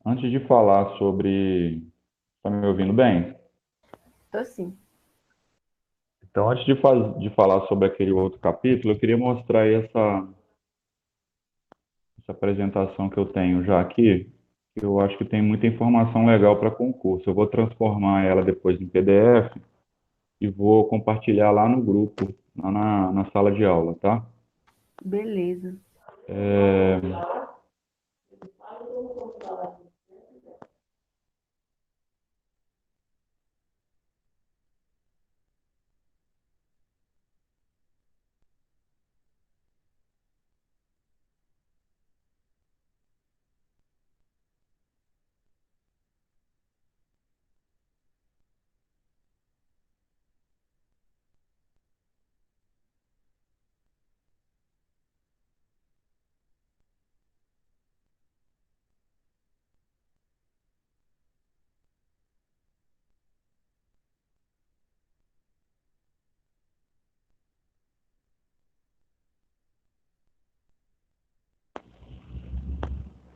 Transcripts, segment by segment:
Antes de falar sobre. Está me ouvindo bem? Tô sim. Então, antes de falar sobre aquele outro capítulo, eu queria mostrar aí essa apresentação que eu tenho já aqui, que eu acho que tem muita informação legal para concurso. Eu vou transformar ela depois em PDF e vou compartilhar lá no grupo, lá na sala de aula, tá? Beleza.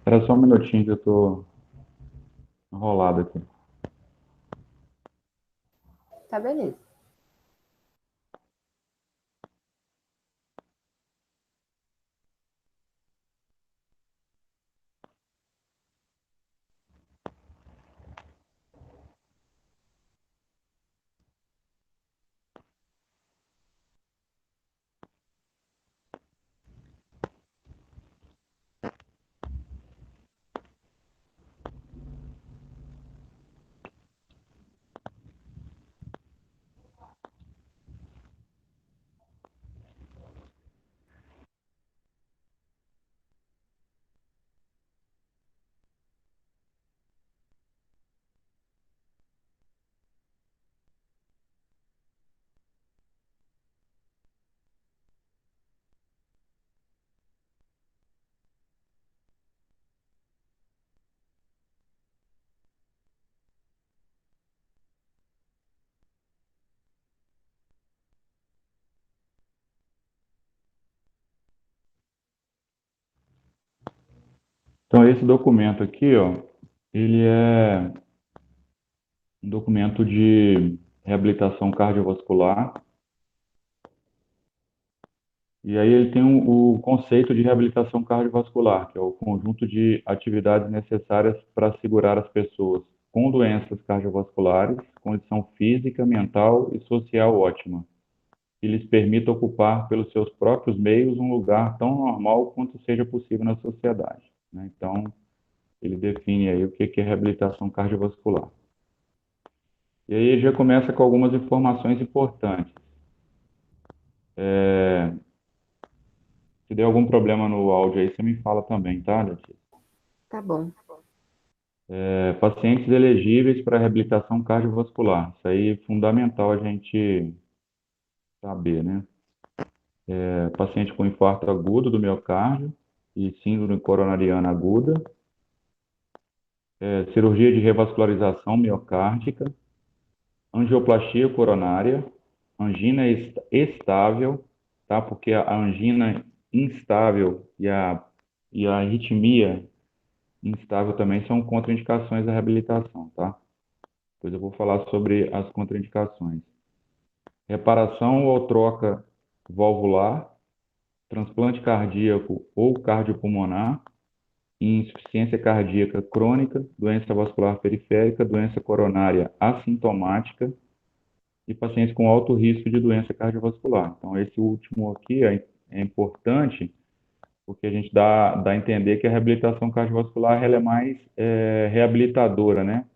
Espera só um minutinho que eu estou enrolado aqui. Tá beleza. Então, esse documento aqui, ó, ele é um documento de reabilitação cardiovascular. E aí ele tem o conceito de reabilitação cardiovascular, que é o conjunto de atividades necessárias para assegurar as pessoas com doenças cardiovasculares, condição física, mental e social ótima, que lhes permita ocupar pelos seus próprios meios um lugar tão normal quanto seja possível na sociedade, né? Então, ele define aí o que é reabilitação cardiovascular. E aí ele já começa com algumas informações importantes. Se der algum problema no áudio aí, você me fala também, tá, Letícia? Tá bom. Pacientes elegíveis para reabilitação cardiovascular. Isso aí é fundamental a gente saber, né? Paciente com infarto agudo do miocárdio e síndrome coronariana aguda, cirurgia de revascularização miocárdica, angioplastia coronária, angina estável, tá? Porque a angina instável e a arritmia instável também são contraindicações da reabilitação, tá? Depois eu vou falar sobre as contraindicações. Reparação ou troca valvular, transplante cardíaco ou cardiopulmonar, insuficiência cardíaca crônica, doença vascular periférica, doença coronária assintomática e pacientes com alto risco de doença cardiovascular. Então, esse último aqui é importante porque a gente dá a entender que a reabilitação cardiovascular ela é mais reabilitadora, né?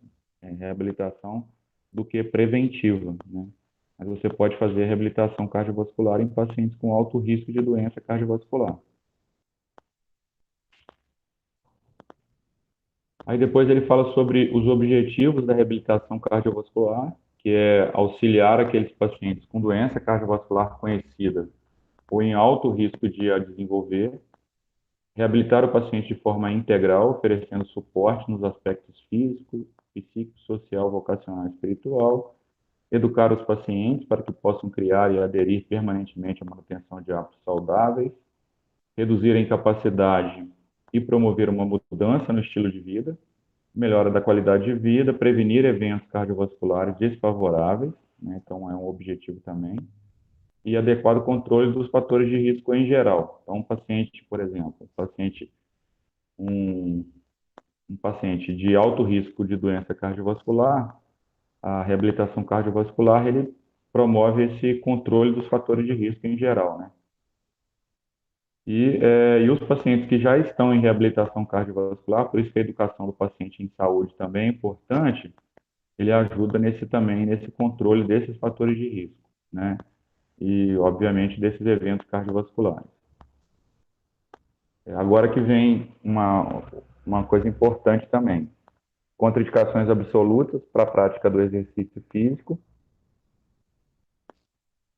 Reabilitação do que preventiva, né? Mas você pode fazer reabilitação cardiovascular em pacientes com alto risco de doença cardiovascular. Aí depois ele fala sobre os objetivos da reabilitação cardiovascular, que é auxiliar aqueles pacientes com doença cardiovascular conhecida ou em alto risco de a desenvolver, reabilitar o paciente de forma integral, oferecendo suporte nos aspectos físico, psíquico, social, vocacional e espiritual, educar os pacientes para que possam criar e aderir permanentemente à manutenção de hábitos saudáveis, reduzir a incapacidade e promover uma mudança no estilo de vida, melhora da qualidade de vida, prevenir eventos cardiovasculares desfavoráveis, né? Então é um objetivo também, e adequado controle dos fatores de risco em geral. Então, um paciente, por exemplo, um, um paciente de alto risco de doença cardiovascular, a reabilitação cardiovascular, ele promove esse controle dos fatores de risco em geral, né? E os pacientes que já estão em reabilitação cardiovascular, por isso que a educação do paciente em saúde também é importante, ele ajuda nesse também, nesse controle desses fatores de risco, né? E, obviamente, desses eventos cardiovasculares. Agora que vem uma coisa importante também. Contraindicações absolutas para a prática do exercício físico.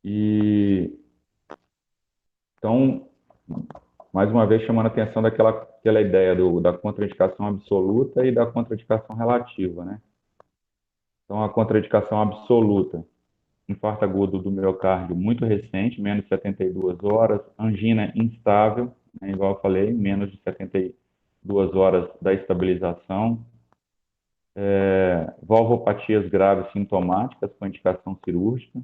E, então, mais uma vez, chamando a atenção daquela ideia da contraindicação absoluta e da contraindicação relativa, né? Então, a contraindicação absoluta, infarto agudo do miocárdio muito recente, menos de 72 horas, angina instável, né, igual eu falei, menos de 72 horas da estabilização, valvopatias graves sintomáticas com indicação cirúrgica.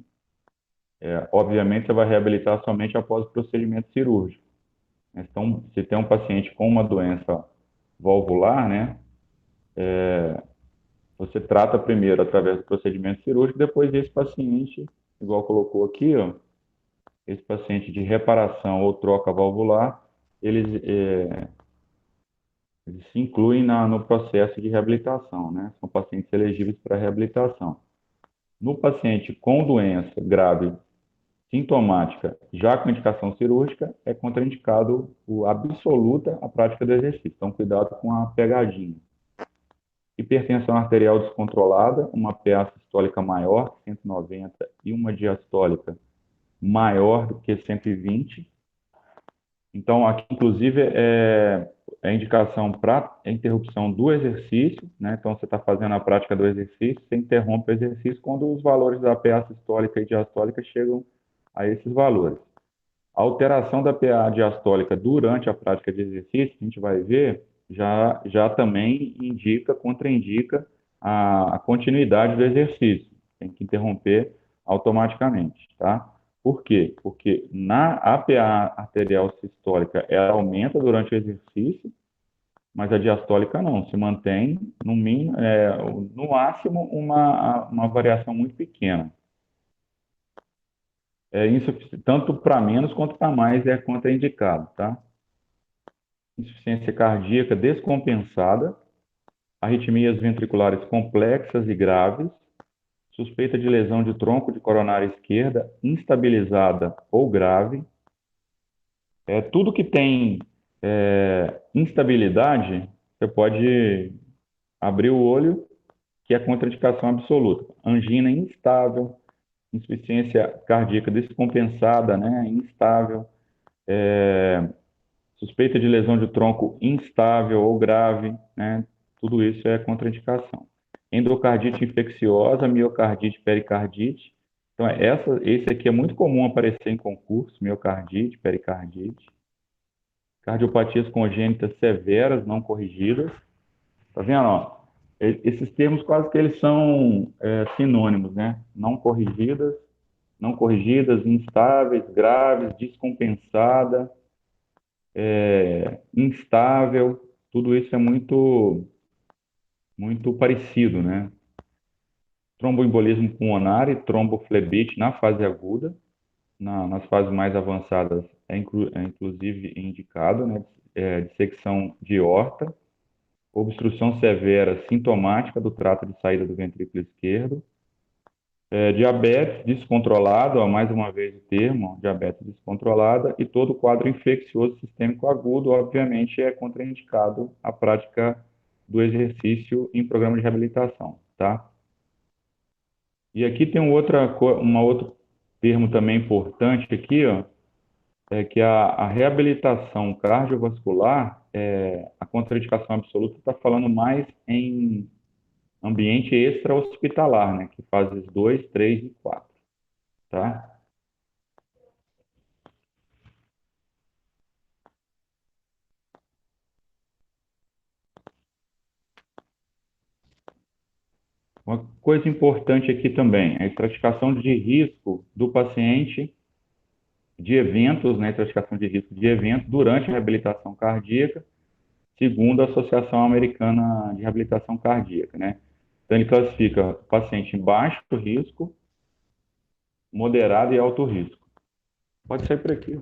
Obviamente, você vai reabilitar somente após o procedimento cirúrgico. Então, se tem um paciente com uma doença valvular, né, você trata primeiro através do procedimento cirúrgico, depois esse paciente, igual colocou aqui, ó, esse paciente de reparação ou troca valvular, eles se incluem no processo de reabilitação, né? São pacientes elegíveis para reabilitação. No paciente com doença grave sintomática, já com indicação cirúrgica, é contraindicado absoluta a prática do exercício. Então, cuidado com a pegadinha. Hipertensão arterial descontrolada, uma PA sistólica maior que 190 e uma diastólica maior do que 120. Então, aqui, inclusive, é indicação para interrupção do exercício, né? Então, você está fazendo a prática do exercício, você interrompe o exercício quando os valores da PA sistólica e diastólica chegam a esses valores. A alteração da PA diastólica durante a prática de exercício, a gente vai ver, já também contraindica a continuidade do exercício. Tem que interromper automaticamente, tá? Por quê? Porque na APA arterial sistólica, ela aumenta durante o exercício, mas a diastólica não, se mantém no mínimo, no máximo uma variação muito pequena. Tanto para menos quanto para mais é contraindicado, tá? Insuficiência cardíaca descompensada, arritmias ventriculares complexas e graves, suspeita de lesão de tronco de coronária esquerda instabilizada ou grave. Tudo que tem instabilidade, você pode abrir o olho, que é contraindicação absoluta. Angina instável, insuficiência cardíaca descompensada, né, instável, suspeita de lesão de tronco instável ou grave, né, tudo isso é contraindicação. Endocardite infecciosa, miocardite, pericardite. Então, esse aqui é muito comum aparecer em concurso, miocardite, pericardite. Cardiopatias congênitas severas, não corrigidas. Tá vendo, ó? Esses termos quase que eles são sinônimos, né? Não corrigidas, instáveis, graves, descompensada, instável, tudo isso é muito, muito parecido, né? Tromboembolismo pulmonar e tromboflebite na fase aguda, nas fases mais avançadas inclusive indicado, né? Dissecção de aorta, obstrução severa sintomática do trato de saída do ventrículo esquerdo, diabetes descontrolado, ó, mais uma vez o termo, diabetes descontrolada, e todo quadro infeccioso sistêmico agudo, obviamente, é contraindicado a prática do exercício em programa de reabilitação, tá? E aqui tem outro termo também importante aqui, ó, é que a reabilitação cardiovascular, a contraindicação absoluta está falando mais em ambiente extra-hospitalar, né, que fases 2, 3 e 4, tá? Uma coisa importante aqui também, a estratificação de risco do paciente de eventos, né, estratificação de risco de eventos durante a reabilitação cardíaca, segundo a Associação Americana de Reabilitação Cardíaca, né? Então, ele classifica o paciente em baixo risco, moderado e alto risco. Pode ser por aqui.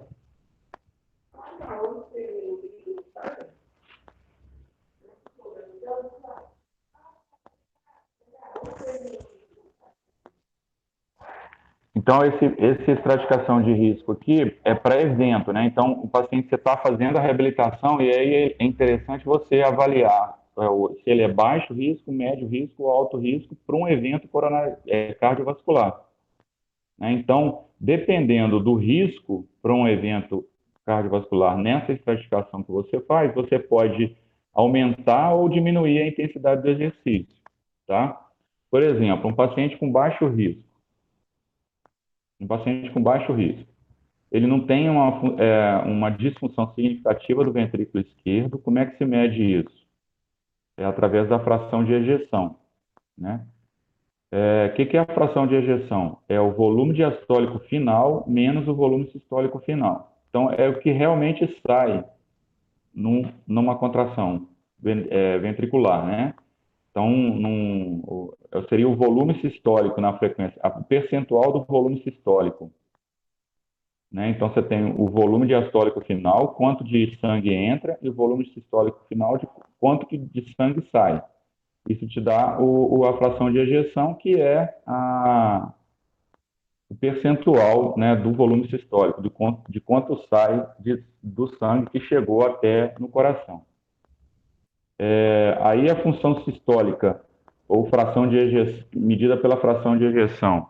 Então, esse estratificação de risco aqui é para evento, né? Então, o paciente, você está fazendo a reabilitação e aí é interessante você avaliar se ele é baixo risco, médio risco ou alto risco para um evento cardiovascular, né? Então, dependendo do risco para um evento cardiovascular nessa estratificação que você faz, você pode aumentar ou diminuir a intensidade do exercício, tá? Por exemplo, um paciente com baixo risco, ele não tem uma disfunção significativa do ventrículo esquerdo. Como é que se mede isso? É através da fração de ejeção, né? Que é a fração de ejeção? É o volume diastólico final menos o volume sistólico final. Então, é o que realmente sai numa contração ventricular, né? Então, seria o volume sistólico na frequência, o percentual do volume sistólico, né? Então, você tem o volume diastólico final, quanto de sangue entra, e o volume sistólico final, de quanto de sangue sai. Isso te dá a fração de ejeção, que é o percentual, né, do volume sistólico, de quanto sai do sangue que chegou até no coração. Aí a função sistólica, ou fração de ejeção, medida pela fração de ejeção,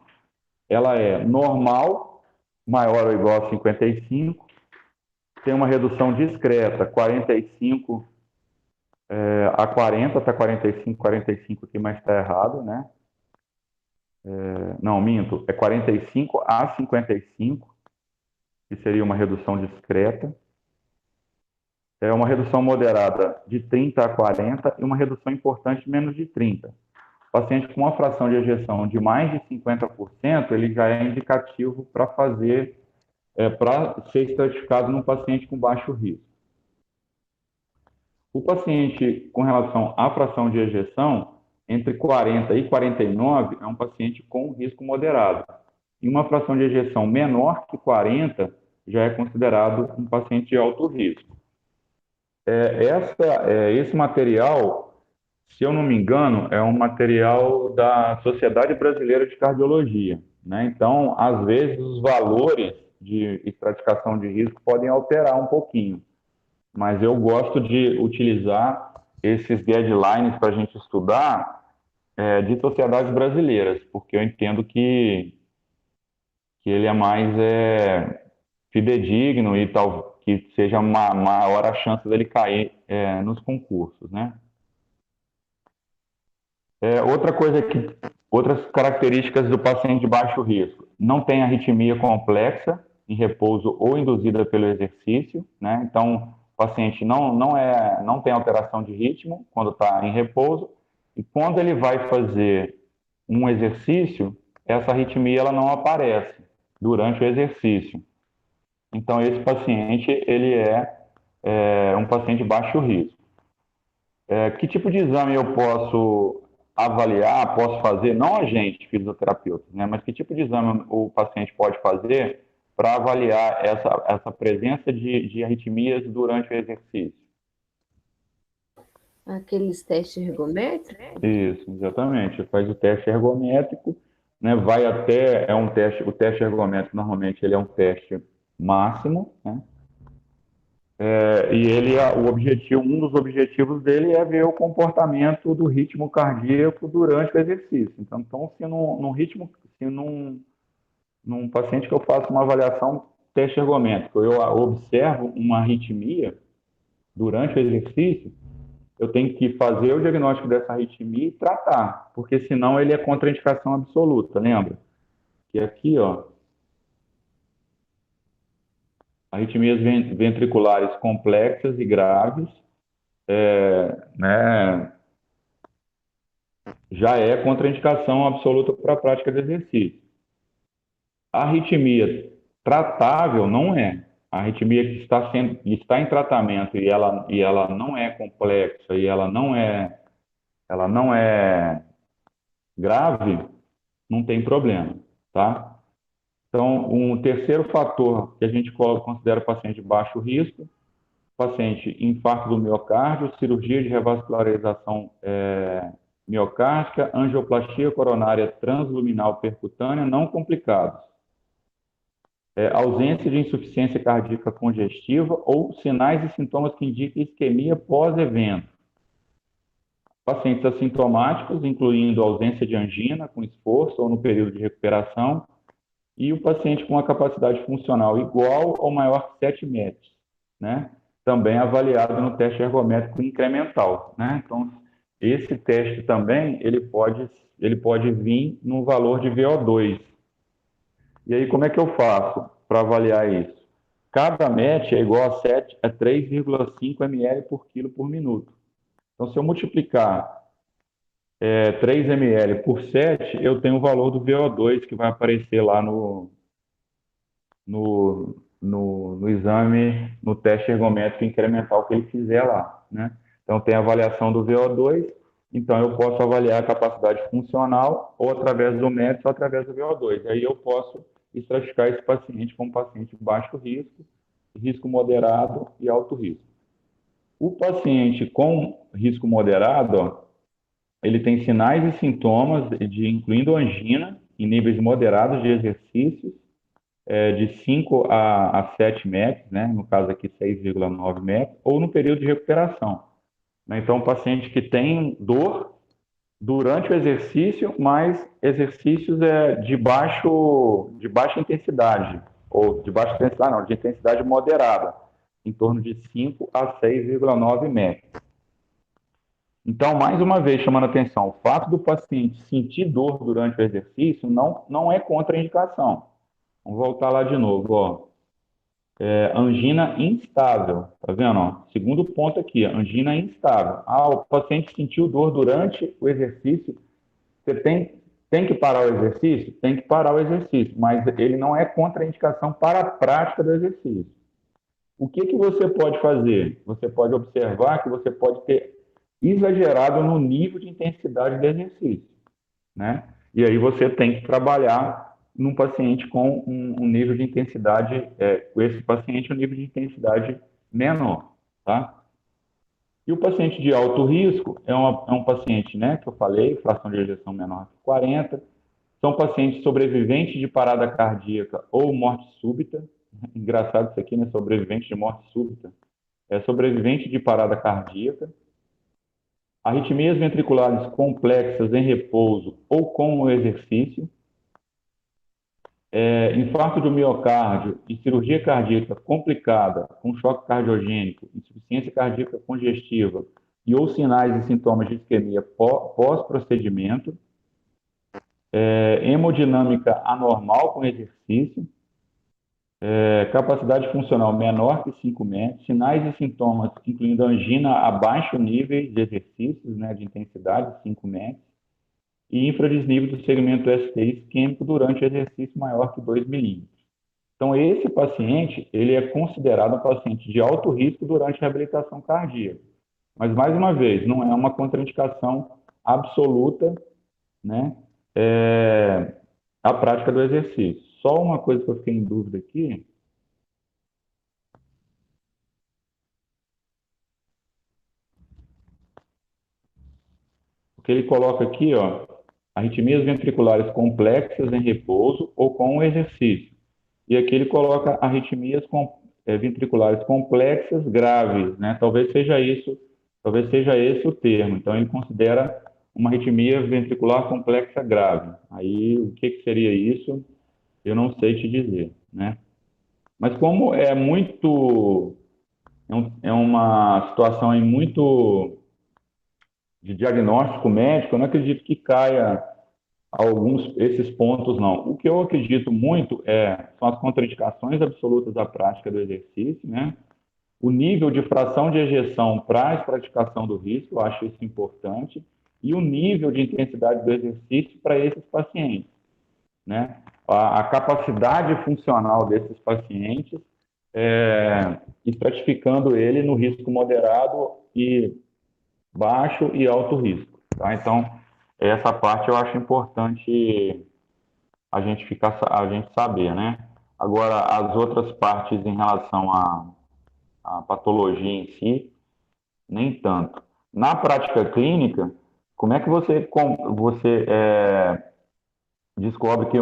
ela é normal, maior ou igual a 55, tem uma redução discreta, 45 a 40, está 45, 45 aqui, mas está errado, né? Não, minto, é 45 a 55, que seria uma redução discreta. É uma redução moderada de 30 a 40 e uma redução importante menos de 30. O paciente com uma fração de ejeção de mais de 50%, ele já é indicativo para ser estratificado num paciente com baixo risco. O paciente com relação à fração de ejeção, entre 40 e 49, é um paciente com risco moderado. E uma fração de ejeção menor que 40 já é considerado um paciente de alto risco. Esse material, se eu não me engano, é um material da Sociedade Brasileira de Cardiologia, né? Então, às vezes, os valores de estratificação de risco podem alterar um pouquinho, mas eu gosto de utilizar esses guidelines para a gente estudar de sociedades brasileiras, porque eu entendo que ele é mais fidedigno e tal, que seja maior a chance dele cair nos concursos, né? Outras características do paciente de baixo risco: não tem arritmia complexa em repouso ou induzida pelo exercício, né? Então, o paciente não tem alteração de ritmo quando está em repouso, e quando ele vai fazer um exercício, essa arritmia ela não aparece durante o exercício. Então, esse paciente ele é um paciente de baixo risco. Que tipo de exame eu posso avaliar, posso fazer, não a gente, fisioterapeuta, né, mas que tipo de exame o paciente pode fazer para avaliar essa presença de arritmias durante o exercício? Aqueles testes ergométricos? Isso, exatamente. Faz o teste ergométrico, né, o teste ergométrico normalmente ele é um teste máximo, né? E um dos objetivos dele é ver o comportamento do ritmo cardíaco durante o exercício. Então se num paciente que eu faço uma avaliação teste ergométrico, eu observo uma arritmia durante o exercício, eu tenho que fazer o diagnóstico dessa arritmia e tratar, porque senão ele é contraindicação absoluta, lembra? Que aqui, ó, arritmias ventriculares complexas e graves, né, já é contraindicação absoluta para a prática de exercício. A arritmia tratável não é. A arritmia que está em tratamento e ela não é complexa e ela não é grave, não tem problema, tá? Então, um terceiro fator que a gente considera o paciente de baixo risco, paciente infarto do miocárdio, cirurgia de revascularização miocárdica, angioplastia coronária transluminal percutânea não complicados, ausência de insuficiência cardíaca congestiva ou sinais e sintomas que indiquem isquemia pós-evento. Pacientes assintomáticos, incluindo ausência de angina com esforço ou no período de recuperação, e o paciente com uma capacidade funcional igual ou maior que 7 metros, né? Também avaliado no teste ergométrico incremental, né? Então, esse teste também, ele pode vir no valor de VO2. E aí, como é que eu faço para avaliar isso? Cada MET é igual a 3,5 ml por quilo por minuto. Então, se eu multiplicar 3 ml por 7, eu tenho o valor do VO2 que vai aparecer lá no exame, no teste ergométrico incremental que ele fizer lá, né? Então, tem a avaliação do VO2, então eu posso avaliar a capacidade funcional ou através do MET ou através do VO2. Aí eu posso estratificar esse paciente como paciente de baixo risco, risco moderado e alto risco. O paciente com risco moderado, ó, ele tem sinais e sintomas incluindo angina em níveis moderados de exercícios, de 5 a 7 metros, né? No caso aqui 6,9 metros, ou no período de recuperação, né? Então, o paciente que tem dor durante o exercício, mas exercícios de baixa intensidade, ou de baixa intensidade, não, de intensidade moderada, em torno de 5 a 6,9 metros. Então, mais uma vez, chamando a atenção, o fato do paciente sentir dor durante o exercício não é contraindicação. Vamos voltar lá de novo, ó. Angina instável, tá vendo? Ó? Segundo ponto aqui, angina instável. O paciente sentiu dor durante o exercício, você tem que parar o exercício? Tem que parar o exercício, mas ele não é contraindicação para a prática do exercício. O que você pode fazer? Você pode observar que você pode ter exagerado no nível de intensidade do exercício, né? E aí você tem que trabalhar num paciente com um nível de intensidade, com esse paciente um nível de intensidade menor, tá? E o paciente de alto risco é um paciente, né, que eu falei, fração de ejeção menor que 40, são pacientes sobreviventes de parada cardíaca ou morte súbita. Engraçado isso aqui, né? Sobrevivente de morte súbita. É sobrevivente de parada cardíaca. Arritmias ventriculares complexas em repouso ou com o exercício. Infarto do miocárdio e cirurgia cardíaca complicada com choque cardiogênico, insuficiência cardíaca congestiva e ou sinais e sintomas de isquemia pós-procedimento. Hemodinâmica anormal com exercício, capacidade funcional menor que 5 metros, sinais e sintomas incluindo angina a baixo nível de exercícios, né, de intensidade, 5 metros, e infradesnível do segmento ST isquêmico durante exercício maior que 2 milímetros. Então, esse paciente, ele é considerado um paciente de alto risco durante a reabilitação cardíaca. Mas, mais uma vez, não é uma contraindicação absoluta, né, a prática do exercício. Só uma coisa que eu fiquei em dúvida aqui, porque ele coloca aqui, ó, arritmias ventriculares complexas em repouso ou com o exercício. E aqui ele coloca arritmias ventriculares complexas graves, né? Talvez seja esse o termo. Então ele considera uma arritmia ventricular complexa grave. Aí o que seria isso? Eu não sei te dizer, né? Mas como é uma situação aí muito de diagnóstico médico, eu não acredito que caia esses pontos, não. O que eu acredito muito são as contraindicações absolutas da prática do exercício, né? O nível de fração de ejeção para a estratificação do risco, eu acho isso importante. e o nível de intensidade do exercício para esses pacientes, né? A capacidade funcional desses pacientes, estratificando ele no risco moderado e baixo e alto risco, tá? Então, essa parte eu acho importante a gente saber, né? Agora, as outras partes em relação à patologia em si, nem tanto. Na prática clínica, como é que você descobre que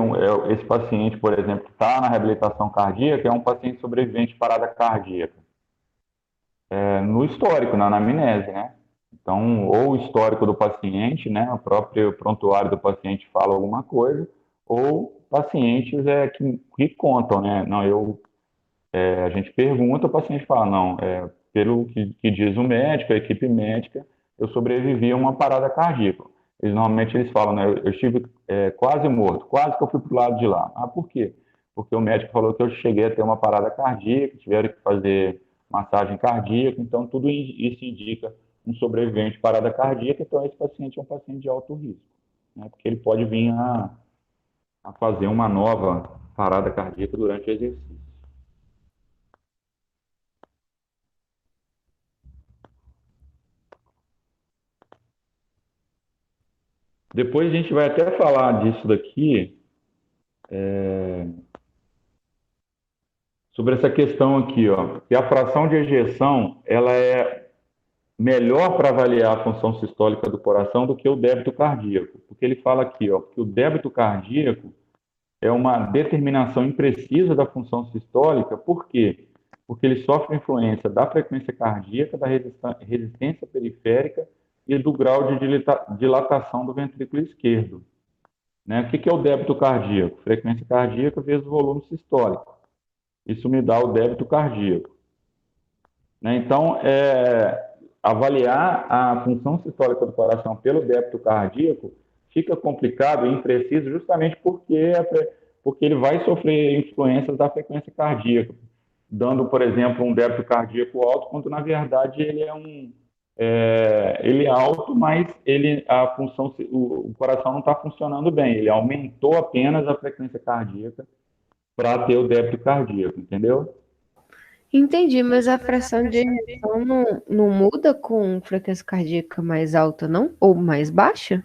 esse paciente, por exemplo, que está na reabilitação cardíaca, é um paciente sobrevivente de parada cardíaca? No histórico, na anamnese, né? Então, ou o histórico do paciente, né? O próprio prontuário do paciente fala alguma coisa, ou pacientes que contam, né? Não, a gente pergunta, o paciente fala, não, pelo que diz o médico, a equipe médica, eu sobrevivi a uma parada cardíaca. Normalmente eles falam, né, eu estive quase morto, quase que eu fui para o lado de lá. Ah, por quê? Porque o médico falou que eu cheguei a ter uma parada cardíaca, tiveram que fazer massagem cardíaca, então tudo isso indica um sobrevivente de parada cardíaca, então esse paciente é um paciente de alto risco, né, porque ele pode vir a fazer uma nova parada cardíaca durante o exercício. Depois a gente vai até falar disso daqui, sobre essa questão aqui, ó, que a fração de ejeção, ela é melhor para avaliar a função sistólica do coração do que o débito cardíaco, porque ele fala aqui, ó, que o débito cardíaco é uma determinação imprecisa da função sistólica, por quê? Porque ele sofre influência da frequência cardíaca, da resistência periférica e do grau de dilatação do ventrículo esquerdo. Né? O que é o débito cardíaco? Frequência cardíaca vezes volume sistólico. Isso me dá o débito cardíaco. Né? Então, avaliar a função sistólica do coração pelo débito cardíaco fica complicado e impreciso justamente porque ele vai sofrer influências da frequência cardíaca, dando, por exemplo, um débito cardíaco alto, quando na verdade ele é alto, mas o coração não está funcionando bem. Ele aumentou apenas a frequência cardíaca para ter o débito cardíaco, entendeu? Entendi, mas a fração de ejeção não muda com frequência cardíaca mais alta, não? Ou mais baixa?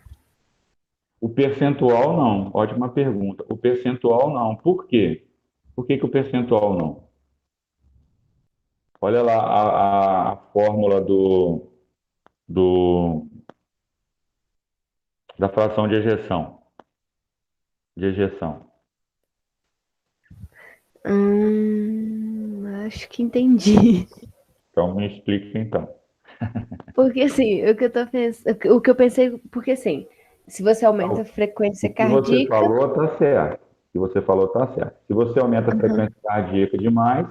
O percentual não, ótima pergunta. O percentual não. Por quê? Por que o percentual não? Olha lá a fórmula do, da fração de ejeção. Acho que entendi. Então me explique então. Porque assim, o que eu tô pensando, o que eu pensei, porque assim, se você aumenta a O frequência que você cardíaca, falou está certo. O que você falou está certo. Se você aumenta a aham, frequência cardíaca demais,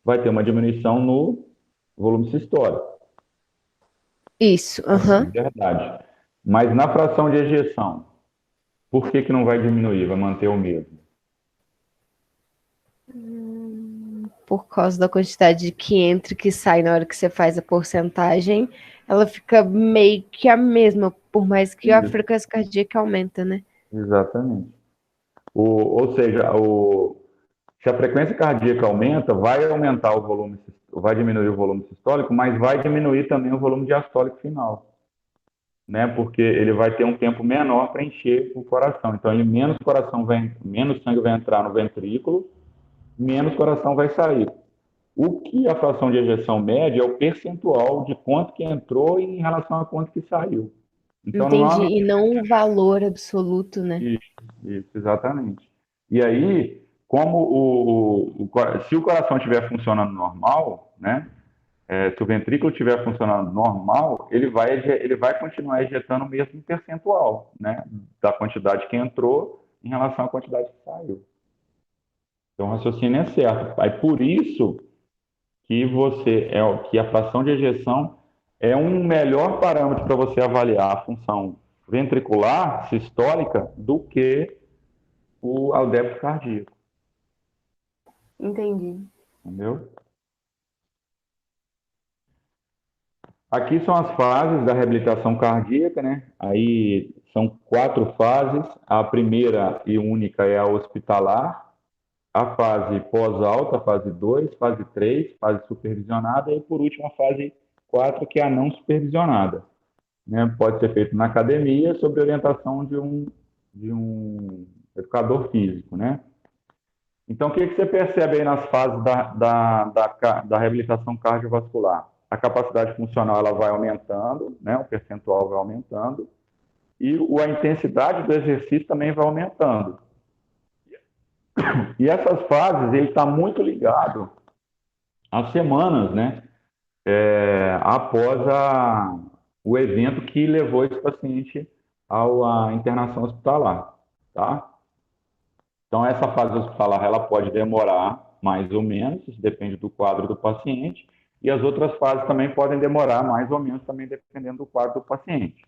vai ter uma diminuição no volume sistólico. isso, Sim, aham, verdade. Mas na fração de ejeção, por que não vai diminuir? Vai manter o mesmo? por causa da quantidade que entra e que sai na hora que você faz a porcentagem, ela fica meio que a mesma, por mais que a Isso, frequência cardíaca aumenta, né? exatamente. Ou seja, se a frequência cardíaca aumenta, vai aumentar o volume, vai diminuir o volume sistólico, mas vai diminuir também o volume diastólico final, né? Porque ele vai ter um tempo menor para encher o coração. Então, menos sangue vai entrar no ventrículo, menos coração vai sair. O que a fração de ejeção mede é o percentual de quanto que entrou em relação a quanto que saiu. Então, Entendi. normalmente, E não um valor absoluto, né? isso, exatamente. E aí, como se o coração estiver funcionando normal, né? Se o ventrículo estiver funcionando normal, ele vai continuar ejetando o mesmo percentual, né? Da quantidade que entrou em relação à quantidade que saiu. Então, o raciocínio é certo. Aí, por isso que a fração de ejeção é um melhor parâmetro para você avaliar a função ventricular sistólica do que o débito cardíaco, Entendi. entendeu? Aqui são as fases da reabilitação cardíaca, né? Aí são 4 fases. A primeira e única é a hospitalar, a fase pós-alta, fase 2, fase 3, fase supervisionada e, por último, a fase 4, que é a não supervisionada, né? Pode ser feito na academia, sob orientação de um educador físico, né? Então, o que você percebe aí nas fases da reabilitação cardiovascular? A capacidade funcional ela vai aumentando, né? O percentual vai aumentando, e a intensidade do exercício também vai aumentando. E essas fases, ele está muito ligado às semanas, né? Após o evento que levou esse paciente à internação hospitalar, tá? Então, essa fase hospitalar, ela pode demorar mais ou menos, isso depende do quadro do paciente, e as outras fases também podem demorar mais ou menos, também dependendo do quadro do paciente.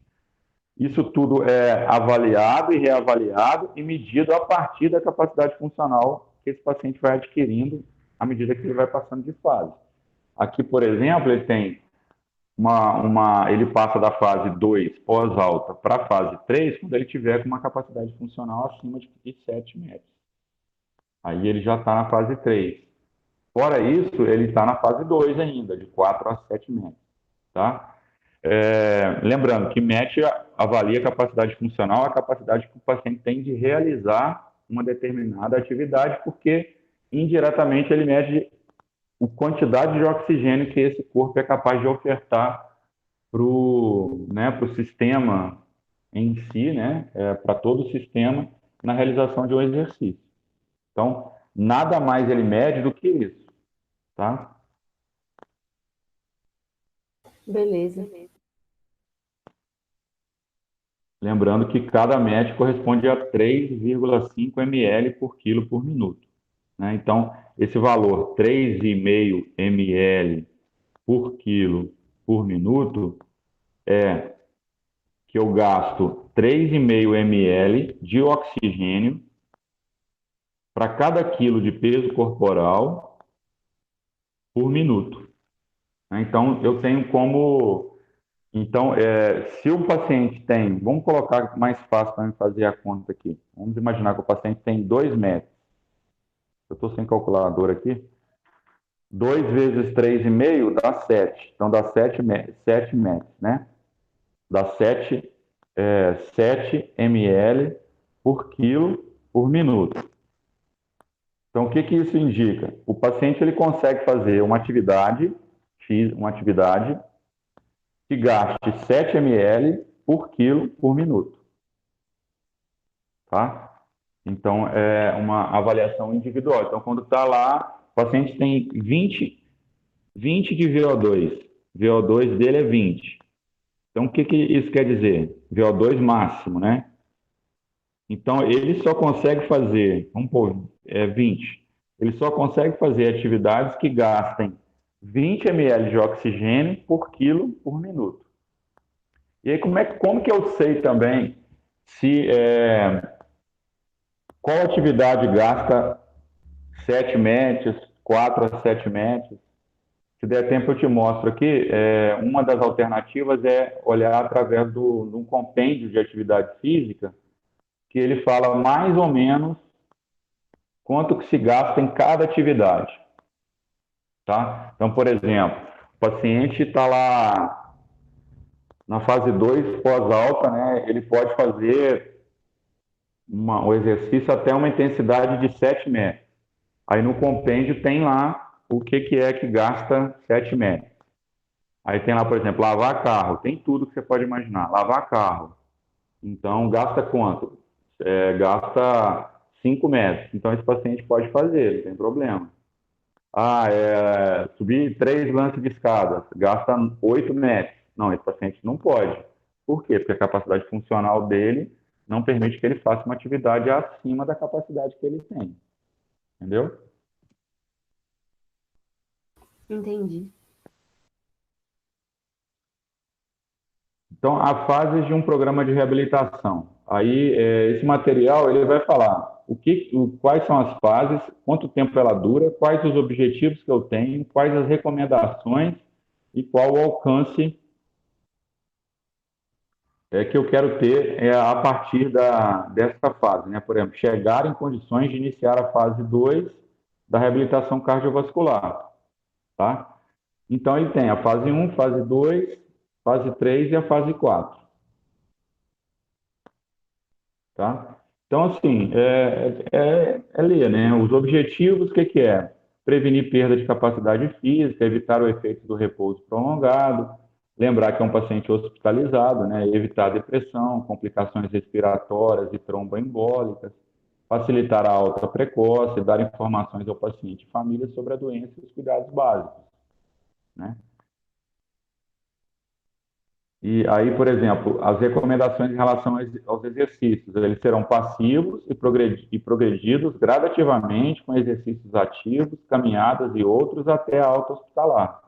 Isso tudo é avaliado e reavaliado e medido a partir da capacidade funcional que esse paciente vai adquirindo à medida que ele vai passando de fase. Aqui, por exemplo, ele tem ele passa da fase 2 pós-alta para a fase 3 quando ele tiver com uma capacidade funcional acima de 7 metros. Aí ele já está na fase 3. Fora isso, ele está na fase 2 ainda, de 4 a 7 metros. Tá? Lembrando que MET avalia a capacidade funcional, a capacidade que o paciente tem de realizar uma determinada atividade, porque indiretamente ele mede a quantidade de oxigênio que esse corpo é capaz de ofertar para o sistema em si, né, para todo o sistema, na realização de um exercício. Então, nada mais ele mede do que isso, tá? Beleza. Lembrando que cada MET corresponde a 3,5 ml por quilo por minuto, né? Então, esse valor 3,5 ml por quilo por minuto é que eu gasto 3,5 ml de oxigênio para cada quilo de peso corporal por minuto, né? Então, eu tenho como... Então, se o paciente tem... Vamos colocar mais fácil para fazer a conta aqui. Vamos imaginar que o paciente tem 2 metros. Eu estou sem calculadora aqui. 2 vezes 3,5 dá 7. Então, dá 7 metros, né? Dá 7 ml por quilo por minuto. Então, o que isso indica? O paciente ele consegue fazer uma atividade que gaste 7 ml por quilo por minuto. Tá? Então, é uma avaliação individual. Então, quando está lá, o paciente tem 20 de VO2. VO2 dele é 20. Então, o que isso quer dizer? VO2 máximo, né? Então, ele só consegue fazer, vamos pôr, 20. Ele só consegue fazer atividades que gastem 20 ml de oxigênio por quilo por minuto. E aí, como que eu sei também se qual atividade gasta 7 metros, 4 a 7 metros? Se der tempo, eu te mostro aqui. Uma das alternativas é olhar através de um compêndio de atividade física, que ele fala mais ou menos quanto que se gasta em cada atividade. Tá? Então, por exemplo, o paciente está lá na fase 2 pós-alta, né? Ele pode fazer o exercício até uma intensidade de 7 metros. Aí no compêndio tem lá o que é que gasta 7 metros. Aí tem lá, por exemplo, lavar carro. Tem tudo que você pode imaginar. Lavar carro. Então, gasta quanto? Gasta 5 metros. Então, esse paciente pode fazer, não tem problema. Subir 3 lances de escada. Gasta 8 metros. Não, esse paciente não pode. Por quê? Porque a capacidade funcional dele não permite que ele faça uma atividade acima da capacidade que ele tem. Entendeu? Entendi. Então, a fase de um programa de reabilitação. Aí, esse material ele vai falar quais são as fases, quanto tempo ela dura, quais os objetivos que eu tenho, quais as recomendações e qual o alcance que eu quero ter a partir dessa fase, né? Por exemplo, chegar em condições de iniciar a fase 2 da reabilitação cardiovascular, tá? Então, ele tem a fase um, fase 2, fase 3 e a fase 4, tá? Então, assim, é ler, né? Os objetivos, o que que é? Prevenir perda de capacidade física, evitar o efeito do repouso prolongado, lembrar que é um paciente hospitalizado, né? Evitar depressão, complicações respiratórias e tromboembólicas, facilitar a alta precoce, dar informações ao paciente e família sobre a doença e os cuidados básicos, né? E aí, por exemplo, as recomendações em relação aos exercícios, eles serão passivos e progredidos gradativamente com exercícios ativos, caminhadas e outros até a alta hospitalar,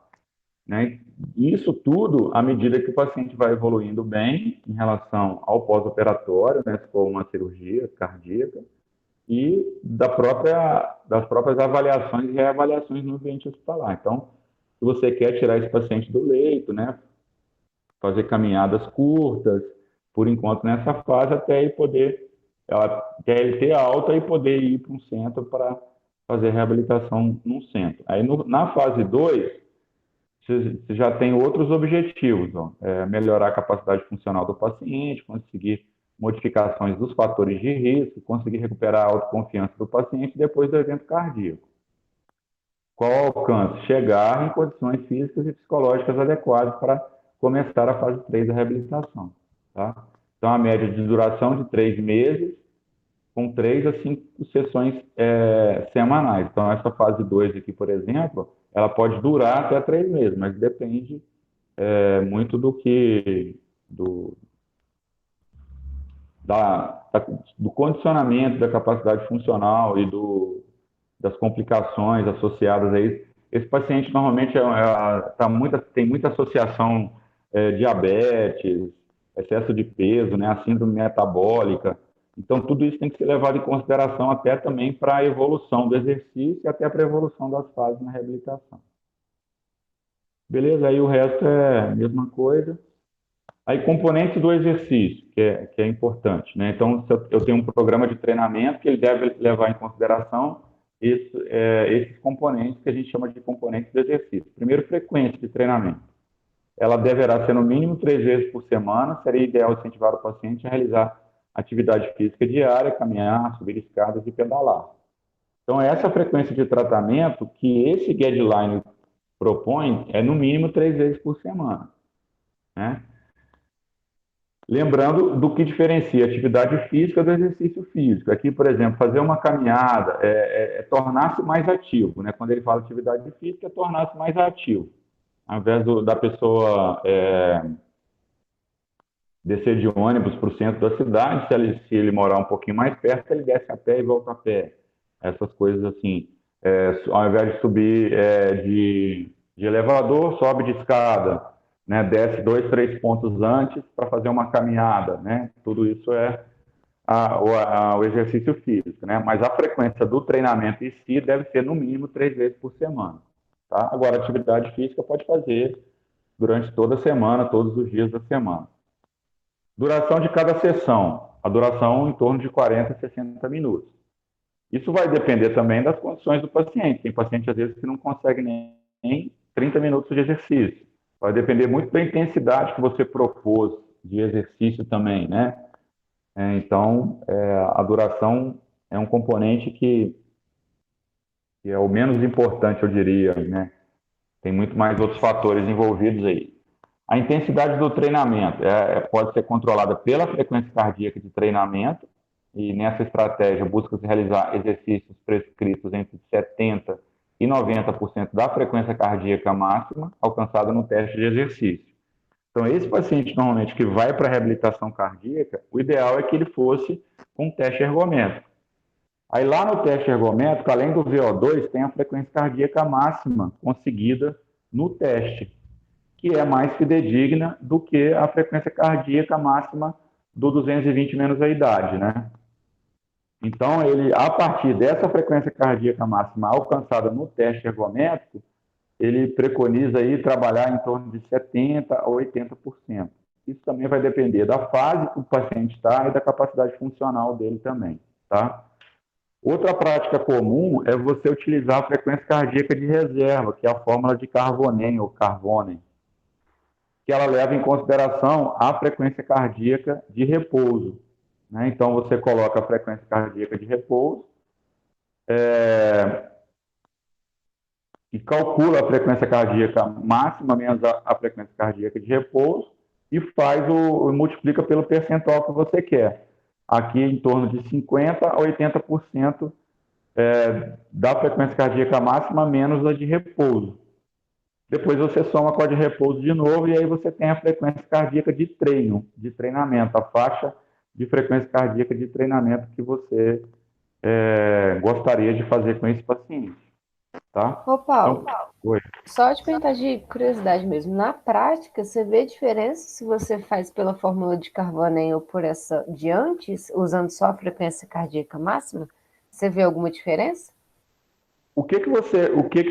né? Isso tudo à medida que o paciente vai evoluindo bem em relação ao pós-operatório, né, se for uma cirurgia cardíaca, e das próprias avaliações e reavaliações no ambiente hospitalar. Então, se você quer tirar esse paciente do leito, né, fazer caminhadas curtas, por enquanto nessa fase, até ele ter alta e poder ir para um centro para fazer reabilitação num centro. Aí na fase 2 você já tem outros objetivos, ó, melhorar a capacidade funcional do paciente, conseguir modificações dos fatores de risco, conseguir recuperar a autoconfiança do paciente depois do evento cardíaco. Qual o alcance? Chegar em condições físicas e psicológicas adequadas para começar a fase 3 da reabilitação. Tá? Então, a média de duração de 3 meses, com 3 a 5 sessões semanais. Então, essa fase 2 aqui, por exemplo, ela pode durar até 3 meses, mas depende muito do, do condicionamento da capacidade funcional e das complicações associadas a isso. Esse paciente normalmente tem muita associação diabetes, excesso de peso, né, a síndrome metabólica. Então, tudo isso tem que ser levado em consideração até também para a evolução do exercício e até para a evolução das fases na reabilitação. Beleza? Aí o resto é a mesma coisa. Aí, componentes do exercício, que é importante, né? Então, se eu tenho um programa de treinamento que ele deve levar em consideração esses componentes que a gente chama de componentes do exercício. Primeiro, frequência de treinamento. Ela deverá ser no mínimo 3 vezes por semana. Seria ideal incentivar o paciente a realizar atividade física diária, caminhar, subir escadas e pedalar. Então, essa frequência de tratamento que esse guideline propõe é no mínimo 3 vezes por semana, né? Lembrando do que diferencia a atividade física do exercício físico. Aqui, por exemplo, fazer uma caminhada é tornar-se mais ativo, né? Quando ele fala atividade física, é tornar-se mais ativo. Ao invés da pessoa descer de ônibus para o centro da cidade, se ele morar um pouquinho mais perto, ele desce a pé e volta a pé. Essas coisas assim. Ao invés de subir de elevador, sobe de escada, né? Desce 2, 3 pontos antes para fazer uma caminhada, né? Tudo isso é o exercício físico, né? Mas a frequência do treinamento em si deve ser no mínimo 3 vezes por semana, tá? Agora, atividade física pode fazer durante toda a semana, todos os dias da semana. Duração de cada sessão, a duração em torno de 40 a 60 minutos. Isso vai depender também das condições do paciente. Tem paciente, às vezes, que não consegue nem 30 minutos de exercício. Vai depender muito da intensidade que você propôs de exercício também, né? Então, a duração é um componente que é o menos importante, eu diria, né? Tem muito mais outros fatores envolvidos aí. A intensidade do treinamento pode ser controlada pela frequência cardíaca de treinamento, e nessa estratégia busca-se realizar exercícios prescritos entre 70% e 90% da frequência cardíaca máxima alcançada no teste de exercício. Então, esse paciente, normalmente, que vai para a reabilitação cardíaca, o ideal é que ele fosse com um teste ergométrico. Aí, lá no teste ergométrico, além do VO2, tem a frequência cardíaca máxima conseguida no teste, que é mais fidedigna do que a frequência cardíaca máxima do 220 menos a idade, né? Então, a partir dessa frequência cardíaca máxima alcançada no teste ergométrico, ele preconiza aí trabalhar em torno de 70% a 80%. Isso também vai depender da fase que o paciente está e da capacidade funcional dele também, tá? Outra prática comum é você utilizar a frequência cardíaca de reserva, que é a fórmula de Carbonen ou Carbonen, que ela leva em consideração a frequência cardíaca de repouso, né? Então, você coloca a frequência cardíaca de repouso e calcula a frequência cardíaca máxima menos a frequência cardíaca de repouso e multiplica pelo percentual que você quer. Aqui em torno de 50% a 80% da frequência cardíaca máxima menos a de repouso. Depois você soma com a de repouso de novo e aí você tem a frequência cardíaca de treino, de treinamento, a faixa de frequência cardíaca de treinamento que você gostaria de fazer com esse paciente, tá? Ô, Então, Paulo, oi. só de perguntar de curiosidade mesmo, na prática, você vê diferença se você faz pela fórmula de Carbonen ou por essa de antes, usando só a frequência cardíaca máxima? Você vê alguma diferença? O que que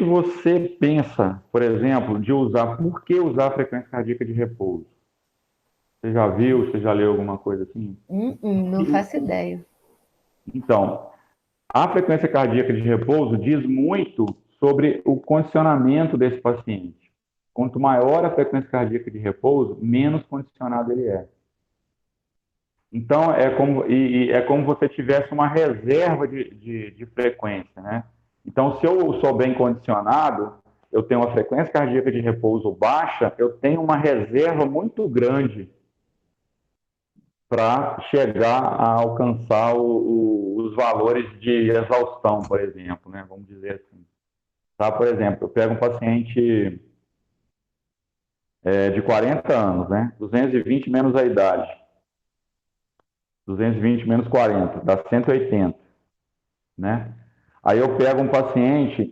você pensa, por exemplo, de usar, por que usar a frequência cardíaca de repouso? Você já viu, você já leu alguma coisa assim? Não faço ideia. Então, a frequência cardíaca de repouso diz muito sobre o condicionamento desse paciente. Quanto maior a frequência cardíaca de repouso, menos condicionado ele é. Então, é como você tivesse uma reserva de frequência, né? Então, se eu sou bem condicionado, eu tenho uma frequência cardíaca de repouso baixa, eu tenho uma reserva muito grande para chegar a alcançar os valores de exaustão, por exemplo, né? Vamos dizer assim. Tá? Por exemplo, eu pego um paciente de 40 anos, né? 220 menos a idade. 220 menos 40, dá 180, né? Aí eu pego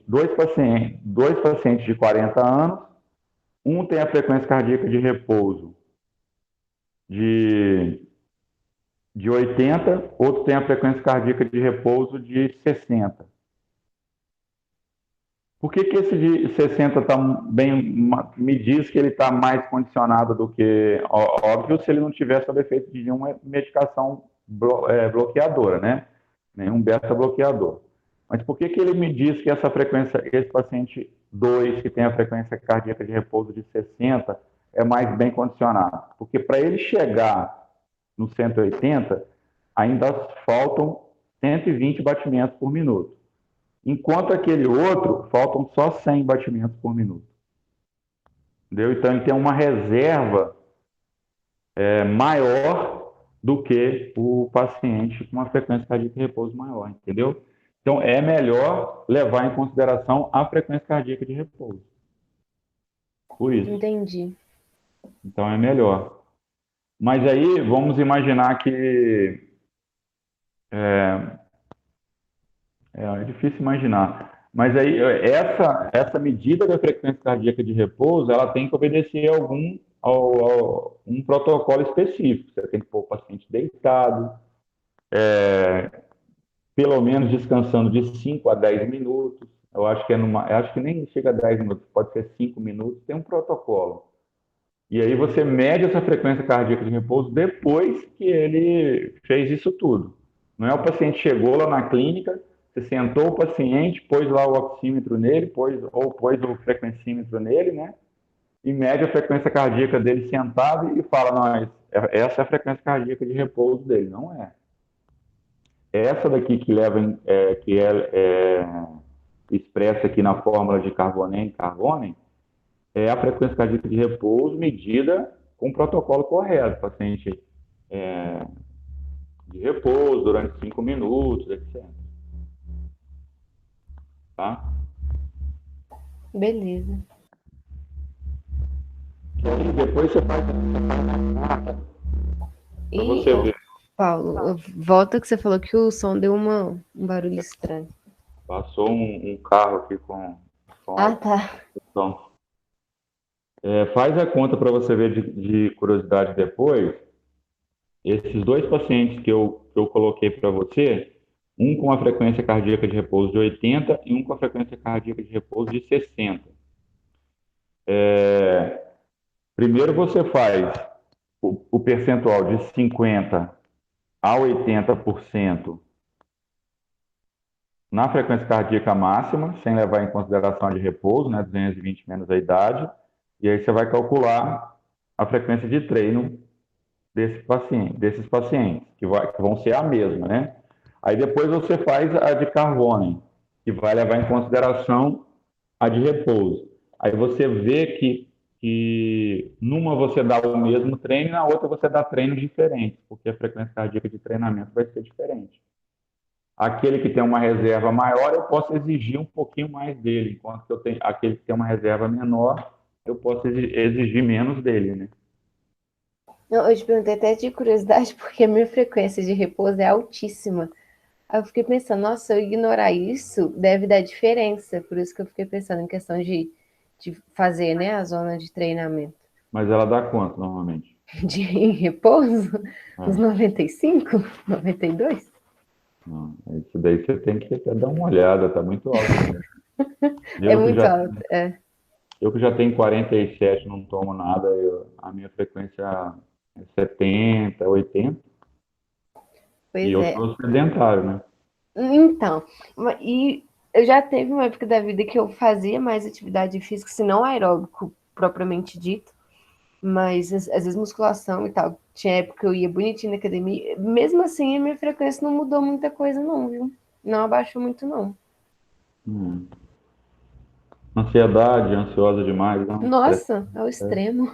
dois pacientes de 40 anos, um tem a frequência cardíaca de repouso de, de 80, outro tem a frequência cardíaca de repouso de 60. Por que que esse de 60 me diz que ele está mais condicionado do que óbvio se ele não tiver sob efeito de nenhuma medicação bloqueadora, né? Nenhum beta bloqueador. Mas por que que ele me diz que esse paciente 2 que tem a frequência cardíaca de repouso de 60 é mais bem condicionado? Porque para ele chegar no 180, ainda faltam 120 batimentos por minuto. Enquanto aquele outro, faltam só 100 batimentos por minuto. Entendeu? Então, ele tem uma reserva maior do que o paciente com uma frequência cardíaca de repouso maior, entendeu? Então, é melhor levar em consideração a frequência cardíaca de repouso. Por isso. Entendi. Então, é melhor. Mas aí, vamos imaginar que é difícil imaginar. Mas aí, essa medida da frequência cardíaca de repouso, ela tem que obedecer um protocolo específico. Você tem que pôr o paciente deitado, pelo menos descansando de 5 a 10 minutos. Eu acho que nem chega a 10 minutos, pode ser 5 minutos. Tem um protocolo. E aí você mede essa frequência cardíaca de repouso depois que ele fez isso tudo. Não é o paciente chegou lá na clínica, você sentou o paciente, pôs lá o oxímetro nele, pôs o frequencímetro nele, né? E mede a frequência cardíaca dele sentado e fala, não, essa é a frequência cardíaca de repouso dele. Não é. Essa daqui que é expressa aqui na fórmula de Carbonen, é a frequência cardíaca de repouso medida com o protocolo correto. Paciente de repouso durante 5 minutos, etc. Tá? Beleza. E aí depois você faz para E, você ver. Paulo, volta que você falou que o som deu um barulho estranho. Passou um carro aqui com Ah, tá. som. Faz a conta para você ver de curiosidade depois. Esses dois pacientes que eu coloquei para você, um com a frequência cardíaca de repouso de 80 e um com a frequência cardíaca de repouso de 60. Primeiro você faz o percentual de 50 a 80% na frequência cardíaca máxima, sem levar em consideração a de repouso, né, 220 menos a idade, e aí você vai calcular a frequência de treino desses pacientes, que vão ser a mesma, né? Aí depois você faz a de Carvone, que vai levar em consideração a de repouso. Aí você vê que numa você dá o mesmo treino e na outra você dá treinos diferentes, porque a frequência cardíaca de treinamento vai ser diferente. Aquele que tem uma reserva maior, eu posso exigir um pouquinho mais dele, enquanto que eu tenho aquele que tem uma reserva menor, eu posso exigir menos dele, né? Não, eu te perguntei até de curiosidade, porque a minha frequência de repouso é altíssima. Aí eu fiquei pensando, nossa, se eu ignorar isso, deve dar diferença. Por isso que eu fiquei pensando em questão de fazer, né, a zona de treinamento. Mas ela dá quanto normalmente? De em repouso, uns É, 95, 92. não, isso daí você tem que até dar uma olhada, tá muito alto mesmo. É Eu que muito já, alto. É. eu que já tenho 47, não tomo nada, a minha frequência é 70, 80, e Pois eu é. sou sedentário, né? Então, e eu já teve uma época da vida que eu fazia mais atividade física, se não aeróbico propriamente dito, mas às vezes musculação e tal. Tinha época que eu ia bonitinho na academia. Mesmo assim, a minha frequência não mudou muita coisa, não, viu? Não abaixou muito, não. Hum. Ansiedade, ansiosa demais, não, estresse, Nossa, ao extremo.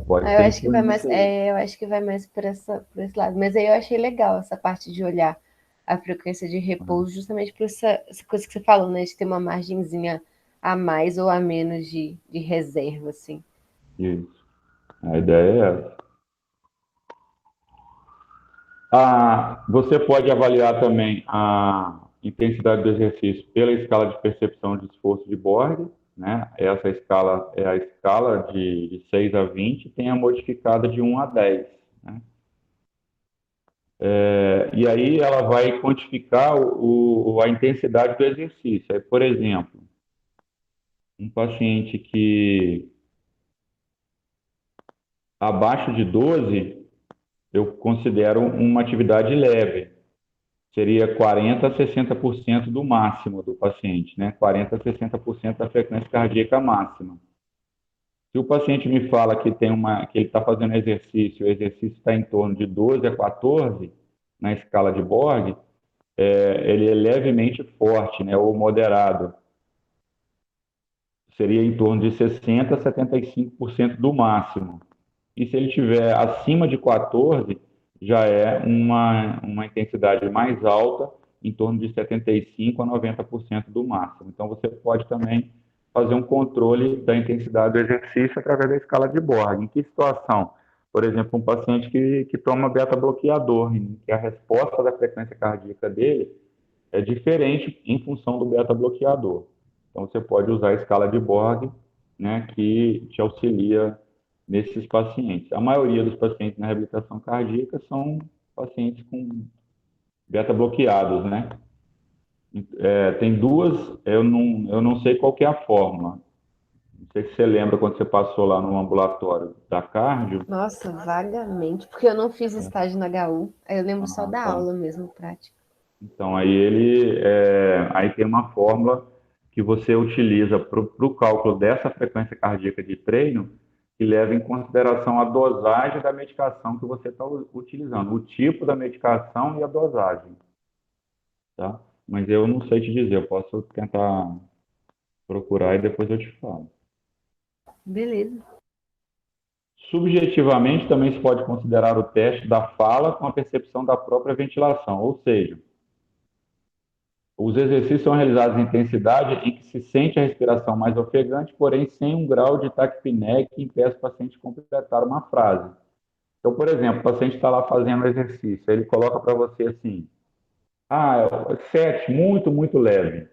pode Aí eu ter acho que vai mais, influência aí. eu acho que vai mais por esse lado. Mas aí eu achei legal essa parte de olhar a frequência de repouso, justamente por essa coisa que você falou, né? De ter uma margenzinha a mais ou a menos de reserva, assim. Isso. A ideia é essa. Você pode avaliar também a intensidade do exercício pela escala de percepção de esforço de Borg, né? Essa escala é a escala de 6 a 20, tem a modificada de 1 a 10, né? E aí ela vai quantificar a intensidade do exercício. Aí, por exemplo, um paciente que abaixo de 12, eu considero uma atividade leve. Seria 40 a 60% do máximo do paciente, né? 40 a 60% da frequência cardíaca máxima. Se o paciente me fala que ele está fazendo exercício, o exercício está em torno de 12 a 14 na escala de Borg, ele é levemente forte, né? Ou moderado. Seria em torno de 60 a 75% do máximo. E se ele tiver acima de 14, já é uma intensidade mais alta, em torno de 75 a 90% do máximo. Então, você pode também fazer um controle da intensidade do exercício através da escala de Borg. Em que situação? Por exemplo, um paciente que toma beta-bloqueador, em que a resposta da frequência cardíaca dele é diferente em função do beta-bloqueador. Então, você pode usar a escala de Borg, né, que te auxilia nesses pacientes. A maioria dos pacientes na reabilitação cardíaca são pacientes com beta-bloqueados, né? Tem duas, eu não sei qual que é a fórmula. Não sei se você lembra quando você passou lá no ambulatório da cardio. Nossa, vagamente, porque eu não fiz estágio na HU, aí eu lembro só Ah, da tá. aula mesmo, prática. Então, aí tem uma fórmula que você utiliza para o cálculo dessa frequência cardíaca de treino, que leva em consideração a dosagem da medicação que você está utilizando, o tipo da medicação e a dosagem, tá? Mas eu não sei te dizer, eu posso tentar procurar e depois eu te falo. Beleza. Subjetivamente, também se pode considerar o teste da fala com a percepção da própria ventilação, ou seja, os exercícios são realizados em intensidade em que se sente a respiração mais ofegante, porém sem um grau de taquipneia que impeça o paciente de completar uma frase. Então, por exemplo, o paciente está lá fazendo o exercício, ele coloca para você assim, 7, muito, muito leve.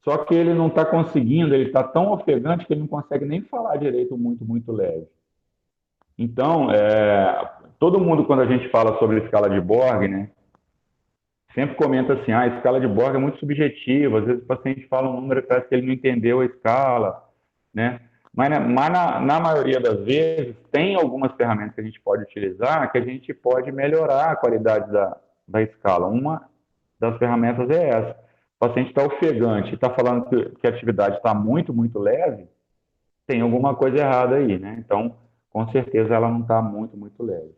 Só que ele não está conseguindo, ele está tão ofegante que ele não consegue nem falar direito muito, muito leve. Então, todo mundo, quando a gente fala sobre escala de Borg, né, sempre comenta assim, a escala de Borg é muito subjetiva, às vezes o paciente fala um número e parece que ele não entendeu a escala, né? Na maioria das vezes, tem algumas ferramentas que a gente pode utilizar que a gente pode melhorar a qualidade da escala. Uma das ferramentas é essa. O paciente está ofegante, está falando que a atividade está muito, muito leve, tem alguma coisa errada aí, né? Então, com certeza ela não está muito, muito leve.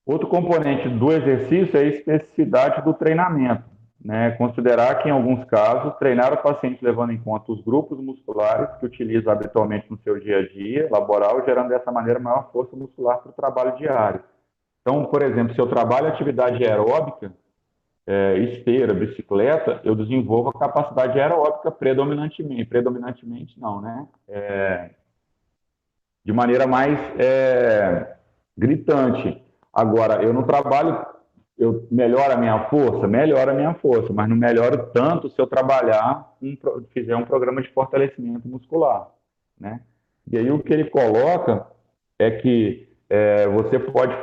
Outro componente do exercício é a especificidade do treinamento, né? Considerar que, em alguns casos, treinar o paciente levando em conta os grupos musculares que utiliza habitualmente no seu dia a dia laboral, gerando dessa maneira maior força muscular para o trabalho diário. Então, por exemplo, se eu trabalho atividade aeróbica, esteira, bicicleta, eu desenvolvo a capacidade aeróbica predominantemente não, né? De maneira mais gritante. Agora, eu não trabalho, eu melhoro a minha força, mas não melhoro tanto se eu trabalhar, fizer um programa de fortalecimento muscular, né? E aí o que ele coloca é que você pode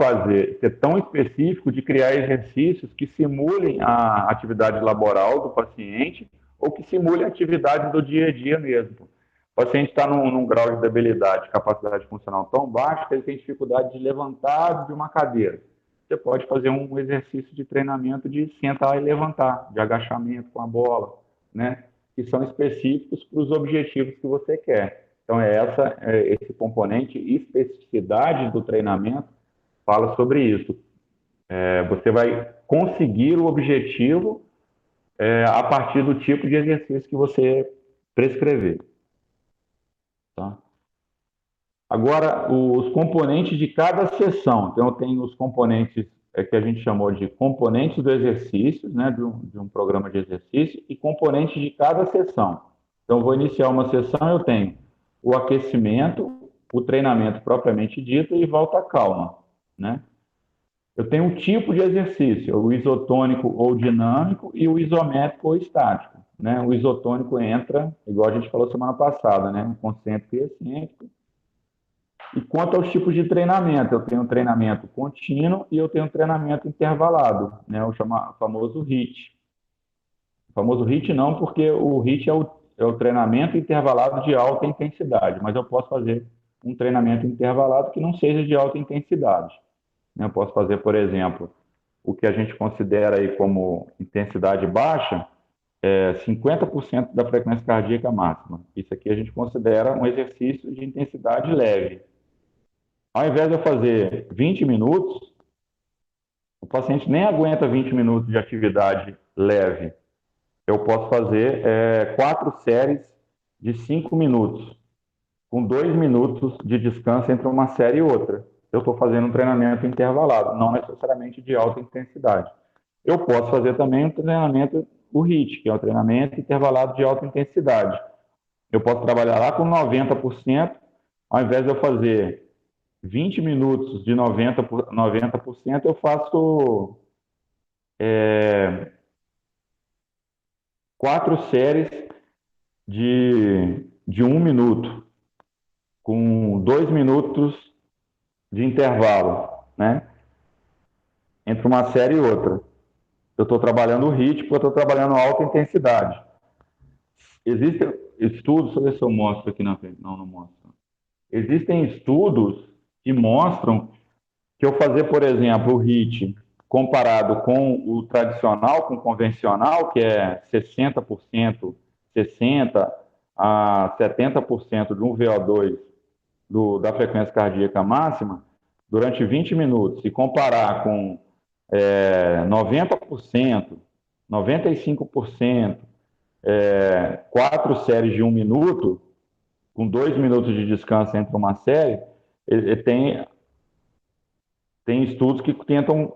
ser tão específico de criar exercícios que simulem a atividade laboral do paciente ou que simulem a atividade do dia a dia mesmo. O paciente está num grau de debilidade, capacidade funcional tão baixo que ele tem dificuldade de levantar de uma cadeira. Você pode fazer um exercício de treinamento de sentar e levantar, de agachamento com a bola, né? Que são específicos para os objetivos que você quer. Então, esse componente especificidade do treinamento fala sobre isso. Você vai conseguir o objetivo a partir do tipo de exercício que você prescrever. Tá? Agora, os componentes de cada sessão. Então, eu tenho os componentes que a gente chamou de componentes do exercício, né, de um programa de exercício, e componentes de cada sessão. Então, eu vou iniciar uma sessão, eu tenho o aquecimento, o treinamento propriamente dito e volta calma, né? Eu tenho um tipo de exercício, o isotônico ou dinâmico e o isométrico ou estático, né? O isotônico entra, igual a gente falou semana passada, né? Concêntrico e excêntrico. E quanto aos tipos de treinamento, eu tenho um treinamento contínuo e eu tenho um treinamento intervalado, né? O famoso HIIT. O famoso HIIT não, porque o HIIT é o treinamento intervalado de alta intensidade, mas eu posso fazer um treinamento intervalado que não seja de alta intensidade. Eu posso fazer, por exemplo, o que a gente considera aí como intensidade baixa, 50% da frequência cardíaca máxima. Isso aqui a gente considera um exercício de intensidade leve. Ao invés de eu fazer 20 minutos, o paciente nem aguenta 20 minutos de atividade leve. Eu posso fazer 4 séries de 5 minutos, com 2 minutos de descanso entre uma série e outra. Eu estou fazendo um treinamento intervalado, não necessariamente de alta intensidade. Eu posso fazer também um treinamento, o HIIT, que é um treinamento intervalado de alta intensidade. Eu posso trabalhar lá com 90%, ao invés de eu fazer 20 minutos de 90%, eu faço 4 séries de 1 minuto, com 2 minutos de intervalo, né? Entre uma série e outra. Eu estou trabalhando o ritmo, eu estou trabalhando alta intensidade. Existem estudos, deixa eu ver se eu mostro aqui na frente. Não, não mostro. Existem estudos que mostram que eu fazer, por exemplo, o HIIT comparado com o tradicional, com o convencional, que é 60%, 60% a 70% de um VO2 da frequência cardíaca máxima, durante 20 minutos, e comparar com 90%, 95%, 4 séries de 1 minuto, com 2 minutos de descanso entre uma série, tem estudos que tentam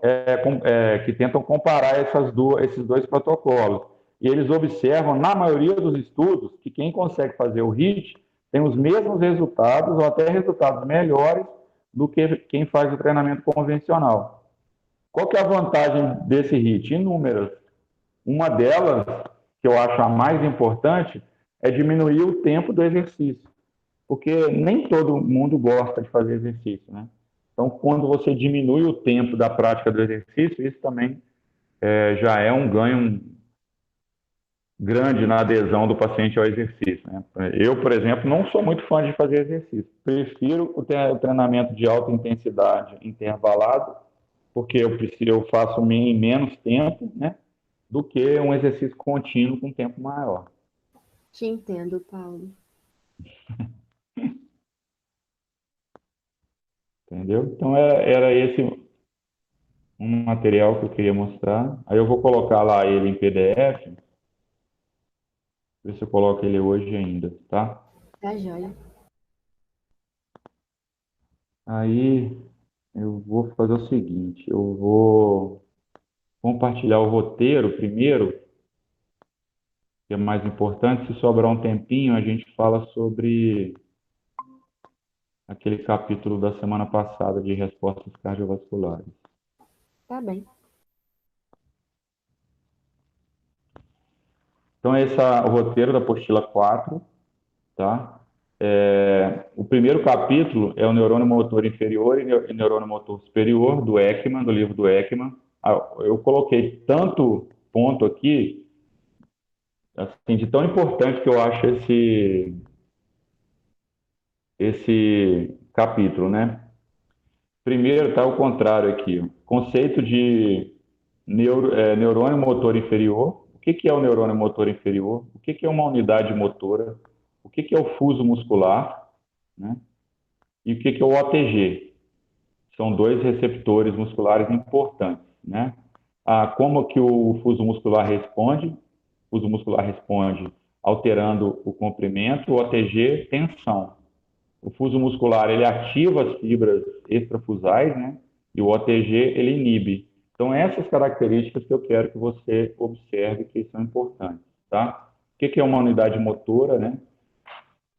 comparar esses dois protocolos. E eles observam, na maioria dos estudos, que quem consegue fazer o HIIT tem os mesmos resultados ou até resultados melhores do que quem faz o treinamento convencional. Qual que é a vantagem desse HIIT? Inúmeras. Uma delas, que eu acho a mais importante, é diminuir o tempo do exercício. Porque nem todo mundo gosta de fazer exercício, né? Então, quando você diminui o tempo da prática do exercício, isso também já é um ganho grande na adesão do paciente ao exercício, né? Eu, por exemplo, não sou muito fã de fazer exercício. Prefiro o treinamento de alta intensidade intervalado, porque eu faço em menos tempo, né? Do que um exercício contínuo com tempo maior. Te entendo, Paulo. Entendeu? Então era esse um material que eu queria mostrar. Aí eu vou colocar lá ele em PDF, ver se eu coloco ele hoje ainda, tá? Tá joia. Aí eu vou fazer o seguinte, eu vou compartilhar o roteiro primeiro, que é mais importante. Se sobrar um tempinho, a gente fala sobre aquele capítulo da semana passada de respostas cardiovasculares. Tá bem. Então, esse é o roteiro da apostila 4, tá? O primeiro capítulo é o neurônio motor inferior e neurônio motor superior, do Ekman, do livro do Ekman. Eu coloquei tanto ponto aqui, assim, de tão importante que eu acho esse capítulo, né? Primeiro está ao contrário aqui, ó. Conceito de neurônio motor inferior. O que que é o neurônio motor inferior? O que que é uma unidade motora? O que que é o fuso muscular? Né? E o que que é o OTG? São dois receptores musculares importantes, né? Como que o fuso muscular responde? O fuso muscular responde alterando o comprimento, o OTG, tensão. O fuso muscular, ele ativa as fibras extrafusais, né? E o OTG, ele inibe. Então, essas características que eu quero que você observe que são importantes, tá? O que é uma unidade motora, né?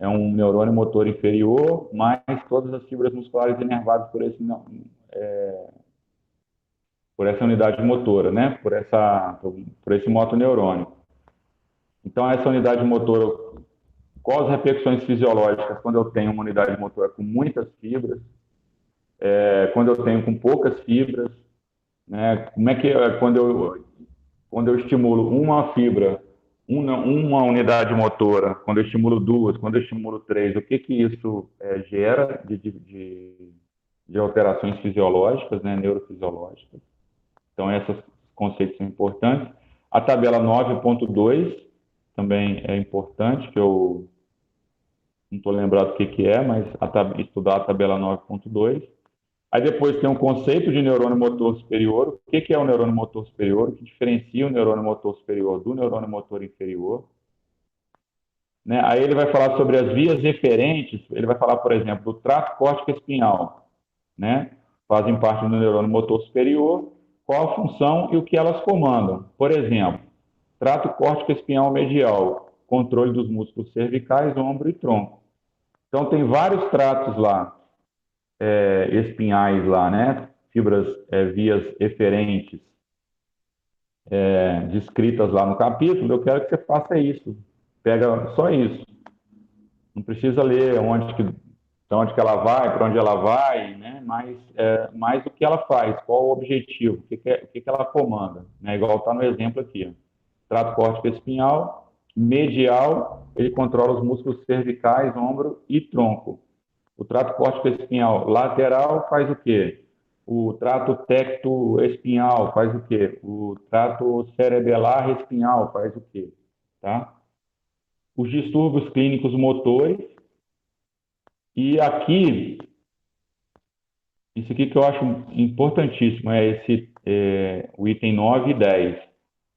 É um neurônio motor inferior, mais todas as fibras musculares inervadas por essa unidade motora, né? Por esse motoneurônio. Então, essa unidade motora, quais as repercussões fisiológicas quando eu tenho uma unidade motora com muitas fibras, quando eu tenho com poucas fibras, né? Como é que quando eu estimulo uma fibra, uma unidade motora, quando eu estimulo duas, quando eu estimulo três, o que que isso gera de alterações fisiológicas, né? Neurofisiológicas. Então, esses conceitos são importantes. A tabela 9.2 também é importante, que eu não estou lembrado o que que é, mas estudar a tabela 9.2. Aí depois tem um conceito de neurônio motor superior. O que que é o neurônio motor superior? O que diferencia o neurônio motor superior do neurônio motor inferior? Né? Aí ele vai falar sobre as vias eferentes. Ele vai falar, por exemplo, do trato córtico espinhal, né? Fazem parte do neurônio motor superior. Qual a função e o que elas comandam? Por exemplo, trato córtico espinhal medial, controle dos músculos cervicais, ombro e tronco. Então tem vários tratos lá, espinhais lá, né? Fibras, vias eferentes, descritas lá no capítulo. Eu quero que você faça isso. Pega só isso. Não precisa ler onde que ela vai, para onde ela vai, né? Mas o que ela faz, qual o objetivo, o que ela comanda. Né? Igual está no exemplo aqui. Ó. Trato córtico espinhal, medial, ele controla os músculos cervicais, ombro e tronco. O trato córtico espinhal lateral faz o quê? O trato tecto espinhal faz o quê? O trato cerebelar espinhal faz o quê? Tá? Os distúrbios clínicos motores. E aqui, isso aqui que eu acho importantíssimo, o item 9 e 10,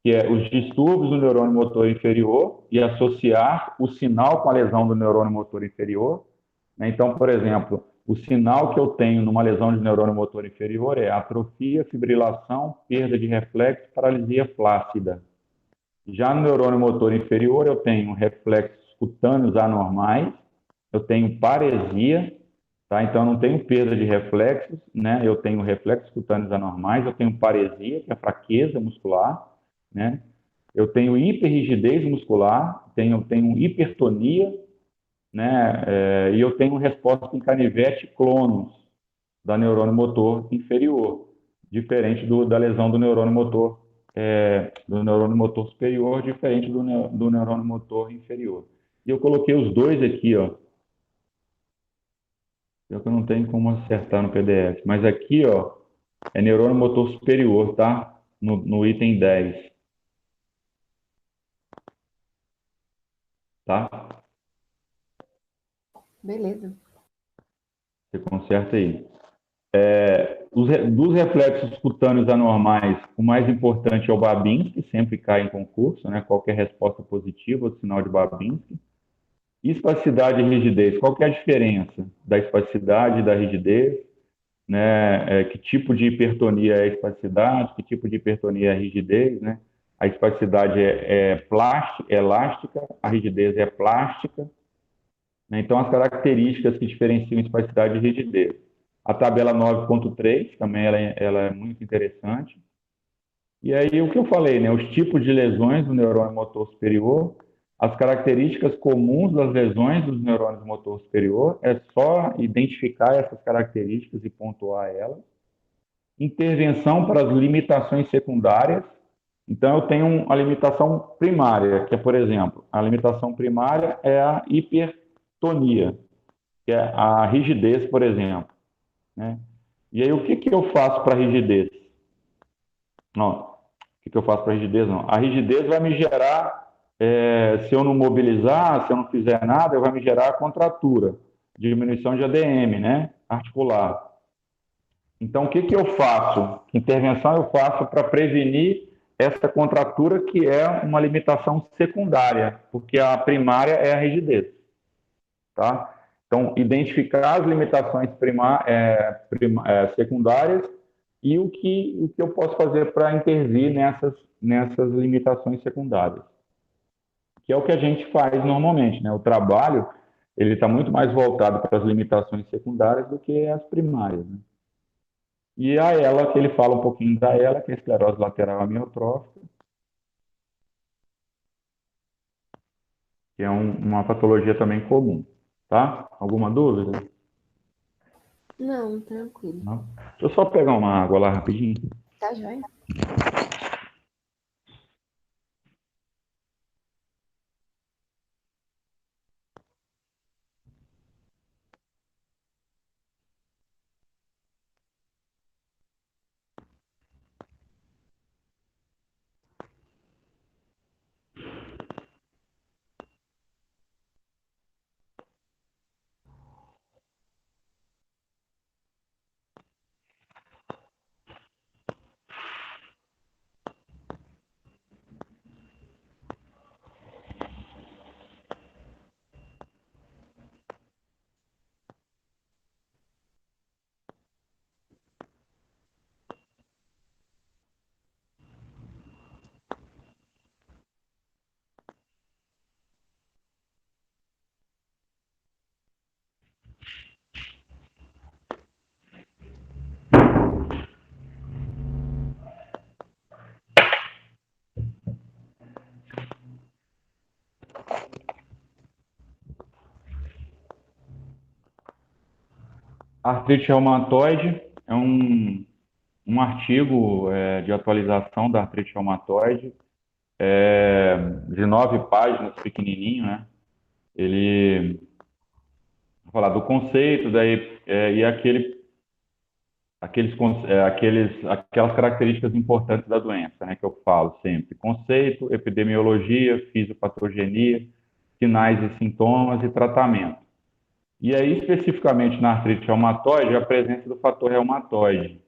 que é os distúrbios do neurônio motor inferior e associar o sinal com a lesão do neurônio motor inferior. Né? Então, por exemplo, o sinal que eu tenho numa lesão de neurônio motor inferior é atrofia, fibrilação, perda de reflexo, paralisia flácida. Já no neurônio motor inferior, eu tenho reflexos cutâneos anormais, eu tenho paresia, tá? Então, eu não tenho perda de reflexos, né? Eu tenho reflexos cutâneos anormais, eu tenho paresia, que é fraqueza muscular, né? Eu tenho hiperrigidez muscular, tenho hipertonia, né? E eu tenho resposta em canivete clonus da neurônio motor inferior, diferente da lesão do neurônio motor do neurônio motor superior, diferente do neurônio motor inferior. E eu coloquei os dois aqui, ó. Eu não tenho como acertar no PDF. Mas aqui, ó, é neurônio motor superior, tá? No item 10, tá? Beleza. Você conserta aí. Dos reflexos cutâneos anormais, o mais importante é o Babinski, sempre cai em concurso, né? Qualquer resposta positiva, o sinal de Babinski. Espasticidade e rigidez, qual que é a diferença da espasticidade e da rigidez? Né? Que tipo de hipertonia é a espasticidade, que tipo de hipertonia é a rigidez, né? A espasticidade é plástica, é elástica, a rigidez é plástica, né? Então, as características que diferenciam espasticidade e rigidez. A tabela 9.3 também ela é muito interessante. E aí, o que eu falei, né? Os tipos de lesões do neurônio motor superior, as características comuns das lesões dos neurônios motor superior, é só identificar essas características e pontuar elas. Intervenção para as limitações secundárias. Então, eu tenho uma limitação primária, que é, por exemplo, a limitação primária é a hipertonia, que é a rigidez, por exemplo. Né? E aí, o que, que eu faço para a rigidez? Não, o que, que eu faço para a rigidez? Não. A rigidez vai me gerar, se eu não mobilizar, se eu não fizer nada, vai me gerar contratura, diminuição de ADM, né? Articular. Então, o que, que eu faço? Que intervenção eu faço para prevenir essa contratura, que é uma limitação secundária, porque a primária é a rigidez. Tá? Então, identificar as limitações secundárias e o que eu posso fazer para intervir nessas limitações secundárias, que é o que a gente faz normalmente. Né? O trabalho ele está muito mais voltado para as limitações secundárias do que as primárias. Né? E a ela, que ele fala um pouquinho da ela, que é a esclerose lateral amiotrófica, que é uma patologia também comum. Tá? Alguma dúvida? Não, tranquilo. Não? Deixa eu só pegar uma água lá rapidinho. Tá joia? Artrite reumatoide é um artigo de atualização da artrite reumatoide, de 9 páginas, pequenininho, né? Ele vai falar do conceito, daí, e aquelas características importantes da doença, né? Que eu falo sempre. Conceito, epidemiologia, fisiopatogenia, sinais e sintomas e tratamento. E aí, especificamente na artrite reumatoide, a presença do fator reumatoide,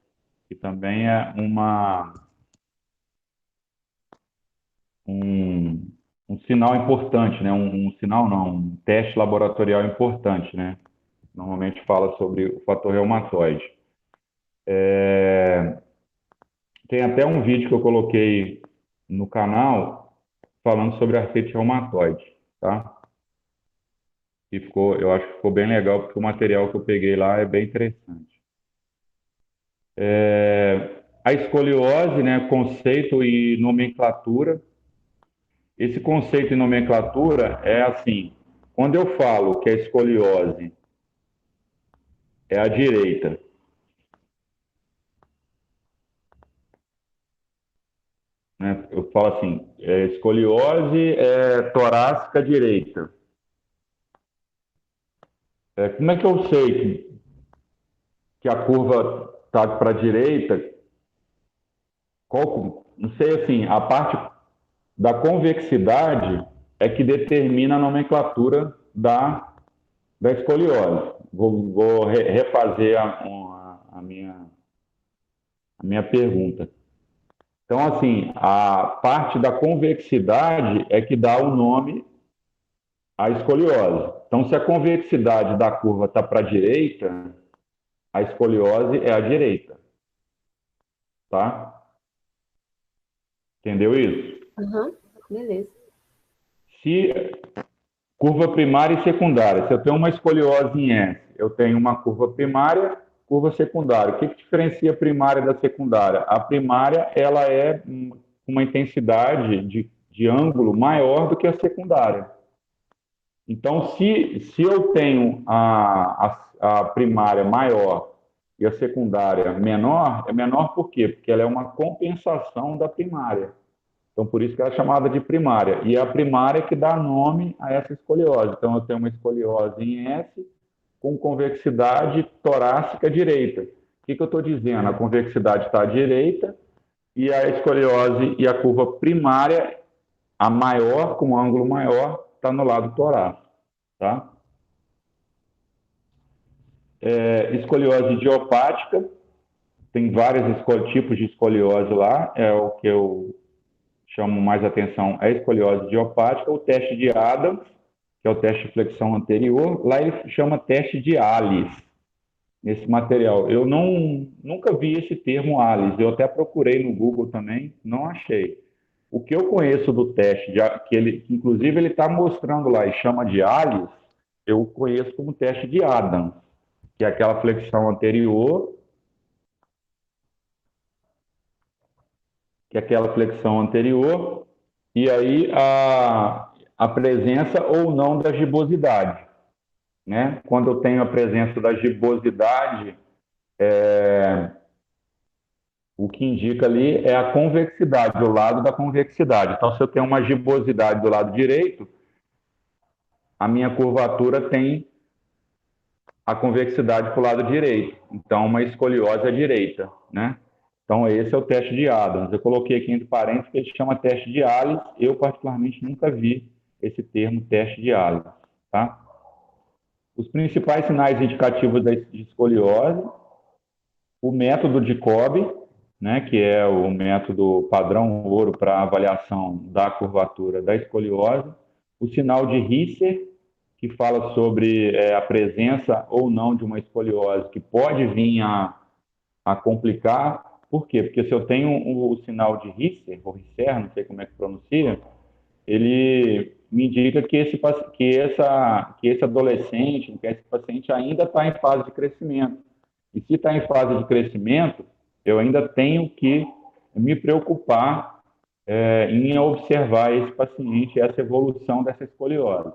que também é um, um sinal importante, né? Um sinal não, um teste laboratorial importante, né? Normalmente fala sobre o fator reumatoide. Tem até um vídeo que eu coloquei no canal falando sobre artrite reumatoide, tá? E ficou, eu acho que ficou bem legal, porque o material que eu peguei lá é bem interessante. A escoliose, né? Conceito e nomenclatura. Esse conceito e nomenclatura é assim: quando eu falo que a escoliose é à direita, falo assim, escoliose torácica direita. Como é que eu sei que a curva está para a direita? Não sei assim, a parte da convexidade é que determina a nomenclatura da escoliose. Vou refazer a minha pergunta. Então, assim, a parte da convexidade é que dá o nome à escoliose. Então, se a convexidade da curva está para a direita, a escoliose é à direita, tá? Entendeu isso? Uhum, beleza. Se curva primária e secundária, se eu tenho uma escoliose em S, eu tenho uma curva primária, curva secundária. O que diferencia a primária da secundária? A primária ela é uma intensidade de ângulo maior do que a secundária. Então, se eu tenho a primária maior e a secundária menor, é menor por quê? Porque ela é uma compensação da primária. Então, por isso que ela é chamada de primária. E é a primária que dá nome a essa escoliose. Então, eu tenho uma escoliose em S com convexidade torácica direita. O que eu estou dizendo? A convexidade está à direita e a escoliose e a curva primária, a maior, com um ângulo maior, está no lado torácico. Tá? Escoliose idiopática, tem vários tipos de escoliose lá, é o que eu chamo mais atenção, é a escoliose idiopática, o teste de Adams, que é o teste de flexão anterior, lá ele chama teste de Alice, nesse material. Eu nunca vi esse termo Alice, eu até procurei no Google também, não achei. O que eu conheço do teste, que inclusive ele está mostrando lá e chama de Alice, eu conheço como teste de Adams, que é aquela flexão anterior, e aí a presença ou não da gibosidade. Né? Quando eu tenho a presença da gibosidade, o que indica ali é a convexidade, o lado da convexidade. Então, se eu tenho uma gibosidade do lado direito, a minha curvatura tem a convexidade para o lado direito. Então, uma escoliose à direita. Né? Então, esse é o teste de Adams. Eu coloquei aqui entre parênteses que ele chama teste de Alice. Eu, particularmente, nunca vi esse termo teste de Alice. Tá? Os principais sinais indicativos de escoliose, o método de Cobb, né, que é o método padrão ouro para avaliação da curvatura da escoliose, o sinal de Risser, que fala sobre a presença ou não de uma escoliose que pode vir a complicar. Por quê? Porque se eu tenho o sinal de Risser, ou Risser, não sei como é que pronuncia, ele me indica que esse adolescente, que esse paciente ainda está em fase de crescimento. E se está em fase de crescimento, eu ainda tenho que me preocupar em observar esse paciente, essa evolução dessa escoliose.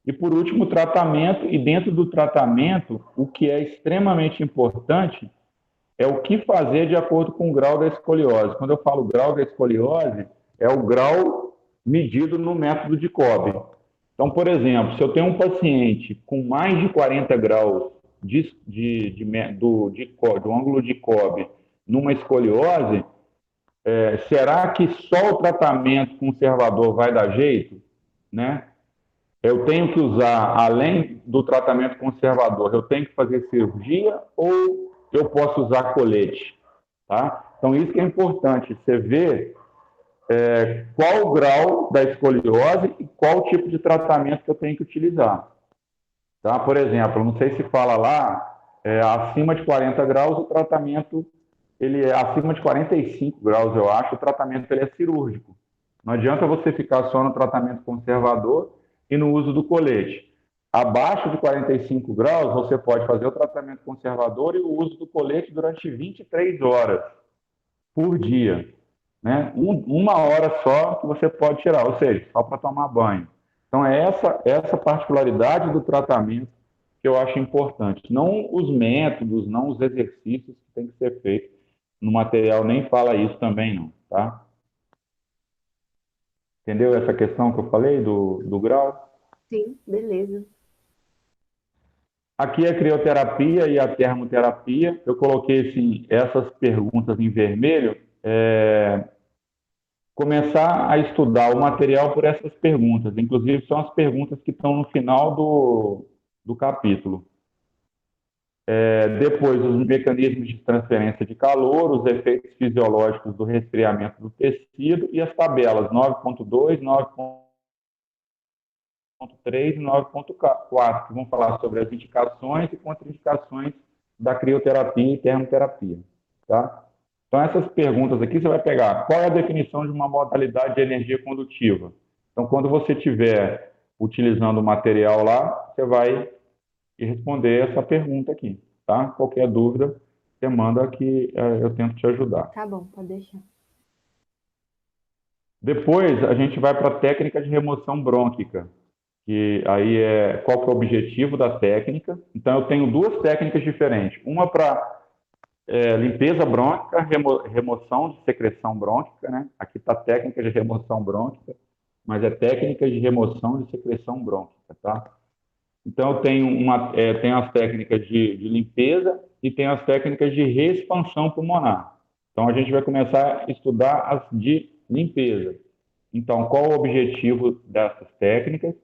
E, por último, o tratamento. E dentro do tratamento, o que é extremamente importante é o que fazer de acordo com o grau da escoliose. Quando eu falo grau da escoliose, é o grau medido no método de Cobb. Então, por exemplo, se eu tenho um paciente com mais de 40 graus do ângulo de Cobb numa escoliose, será que só o tratamento conservador vai dar jeito? Né? Eu tenho que usar, além do tratamento conservador, eu tenho que fazer cirurgia ou eu posso usar colete? Tá? Então, isso que é importante, você ver qual o grau da escoliose e qual tipo de tratamento que eu tenho que utilizar. Tá? Por exemplo, não sei se fala lá, acima de 40 graus, o tratamento, ele é acima de 45 graus, eu acho, o tratamento ele é cirúrgico. Não adianta você ficar só no tratamento conservador e no uso do colete. Abaixo de 45 graus, você pode fazer o tratamento conservador e o uso do colete durante 23 horas por dia. Né? Uma hora só que você pode tirar, ou seja, só para tomar banho. Então, é essa particularidade do tratamento que eu acho importante. Não os métodos, não os exercícios que tem que ser feito. No material nem fala isso também não, tá? Entendeu essa questão que eu falei do grau? Sim, beleza. Aqui é a crioterapia e a termoterapia. Eu coloquei assim, essas perguntas em vermelho. Começar a estudar o material por essas perguntas. Inclusive, são as perguntas que estão no final do capítulo. Depois, os mecanismos de transferência de calor, os efeitos fisiológicos do resfriamento do tecido e as tabelas 9.2, 9.3 e 9.4, que vão falar sobre as indicações e contraindicações da crioterapia e termoterapia. Tá? Então, essas perguntas aqui você vai pegar qual é a definição de uma modalidade de energia condutiva. Então, quando você estiver utilizando o material lá, você vai responder essa pergunta aqui. Tá? Qualquer dúvida, você manda que eu tento te ajudar. Tá bom, pode deixar. Depois, a gente vai para a técnica de remoção brônquica, que aí é qual que é o objetivo da técnica. Então, eu tenho duas técnicas diferentes. Uma para limpeza brônquica, remoção de secreção brônquica, né? Aqui está técnica de remoção brônquica, mas é técnica de remoção de secreção brônquica, tá? Então, eu tenho, tenho as técnicas de limpeza e tenho as técnicas de reexpansão pulmonar. Então, a gente vai começar a estudar as de limpeza. Então, qual o objetivo dessas técnicas?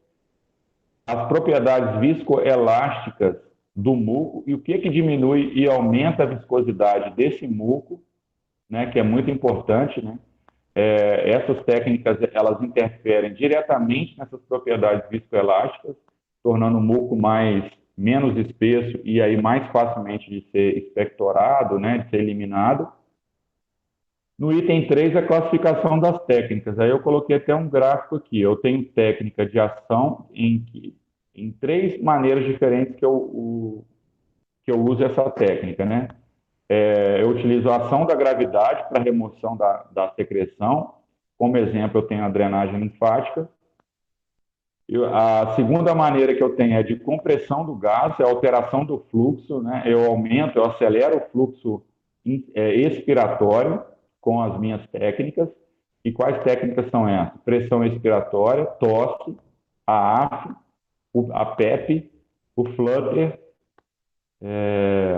As propriedades viscoelásticas do muco e o que diminui e aumenta a viscosidade desse muco, né, que é muito importante, né? Essas técnicas elas interferem diretamente nessas propriedades viscoelásticas, tornando o muco menos espesso e aí mais facilmente de ser expectorado, né, de ser eliminado. No item 3, a classificação das técnicas. Aí eu coloquei até um gráfico aqui. Eu tenho técnica de ação em três maneiras diferentes que eu uso essa técnica, né? Eu utilizo a ação da gravidade para remoção da secreção. Como exemplo, eu tenho a drenagem linfática. A segunda maneira que eu tenho é de compressão do gás, é a alteração do fluxo, né? Eu acelero o fluxo expiratório com as minhas técnicas. E quais técnicas são essas? Pressão expiratória, tosse, a AF, a PEP, o flutter,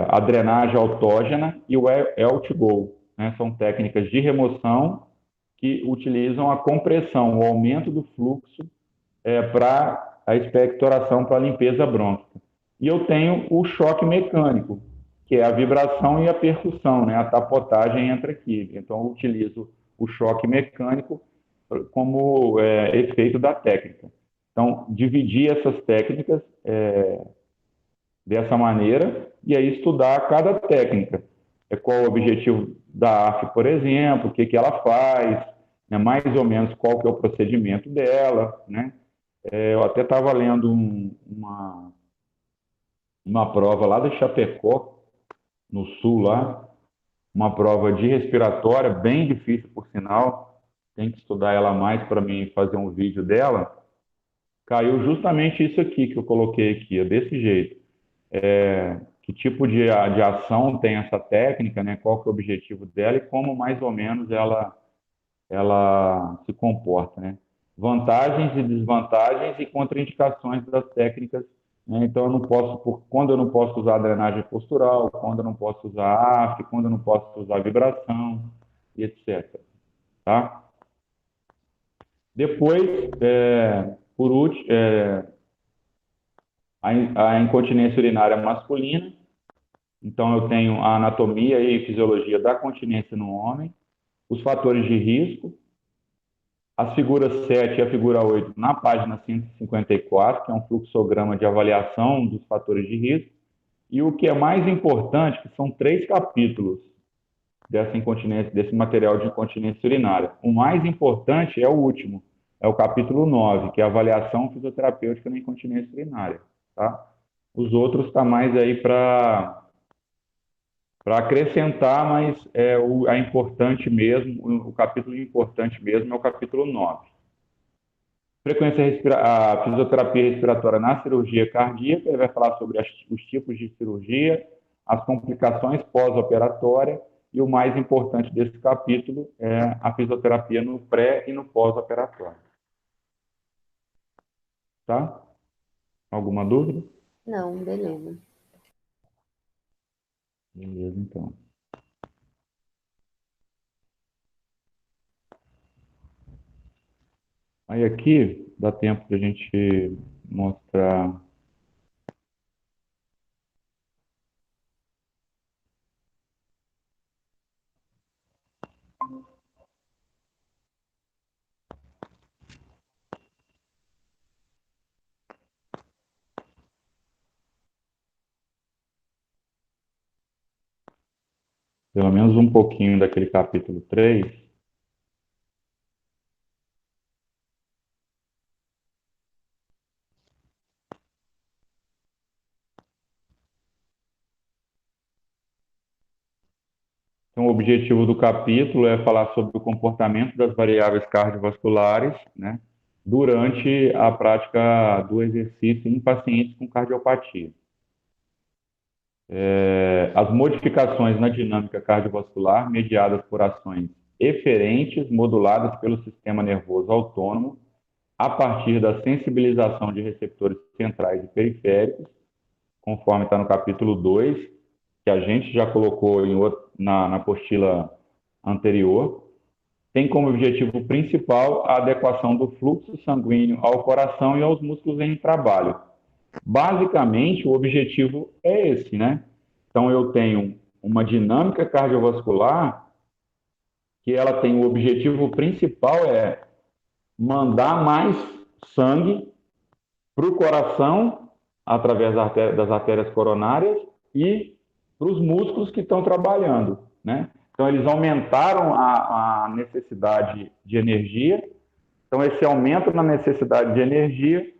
a drenagem autógena e o ELT-GO, né? São técnicas de remoção que utilizam a compressão, o aumento do fluxo para a expectoração, para a limpeza brônquica. E eu tenho o choque mecânico, que é a vibração e a percussão, né? A tapotagem entra aqui. Então, eu utilizo o choque mecânico como efeito da técnica. Então, dividir essas técnicas dessa maneira e aí estudar cada técnica. Qual o objetivo da AF, por exemplo, o que, que ela faz, né? Mais ou menos qual que é o procedimento dela, né? Eu até estava lendo uma prova lá de Chapecó, no sul lá, uma prova de respiratória, bem difícil por sinal, tem que estudar ela mais para mim fazer um vídeo dela. Caiu justamente isso aqui que eu coloquei aqui, é desse jeito. Que tipo de ação tem essa técnica, né? Qual que é o objetivo dela e como mais ou menos ela se comporta, né? Vantagens e desvantagens e contraindicações das técnicas, né? Então, quando eu não posso usar drenagem postural, quando eu não posso usar AF, quando eu não posso usar vibração, e etc. Tá? Depois, por último, a incontinência urinária masculina. Então, eu tenho a anatomia e fisiologia da continência no homem, os fatores de risco, as figuras 7 e a figura 8 na página 154, que é um fluxograma de avaliação dos fatores de risco, e o que é mais importante, que são três capítulos dessa incontinência, desse material de incontinência urinária. O mais importante é o último, é o capítulo 9, que é a avaliação fisioterapêutica na incontinência urinária. Tá? Os outros está mais aí para acrescentar, mas a importante mesmo, o capítulo importante mesmo é o capítulo 9. A fisioterapia respiratória na cirurgia cardíaca, ele vai falar sobre os tipos de cirurgia, as complicações pós-operatórias e o mais importante desse capítulo é a fisioterapia no pré e no pós-operatório. tá? Alguma dúvida? Não, beleza. Beleza, então. Aí aqui dá tempo de a gente mostrar. Pelo menos um pouquinho daquele capítulo 3. Então, o objetivo do capítulo é falar sobre o comportamento das variáveis cardiovasculares, né, durante a prática do exercício em pacientes com cardiopatia. As modificações na dinâmica cardiovascular mediadas por ações eferentes moduladas pelo sistema nervoso autônomo a partir da sensibilização de receptores centrais e periféricos, conforme está no capítulo 2, que a gente já colocou na apostila anterior, tem como objetivo principal a adequação do fluxo sanguíneo ao coração e aos músculos em trabalho. Basicamente, o objetivo é esse, né? Então, eu tenho uma dinâmica cardiovascular que ela tem o objetivo principal é mandar mais sangue para o coração através das artérias coronárias e para os músculos que estão trabalhando, né? Então, eles aumentaram a necessidade de energia. Então, esse aumento na necessidade de energia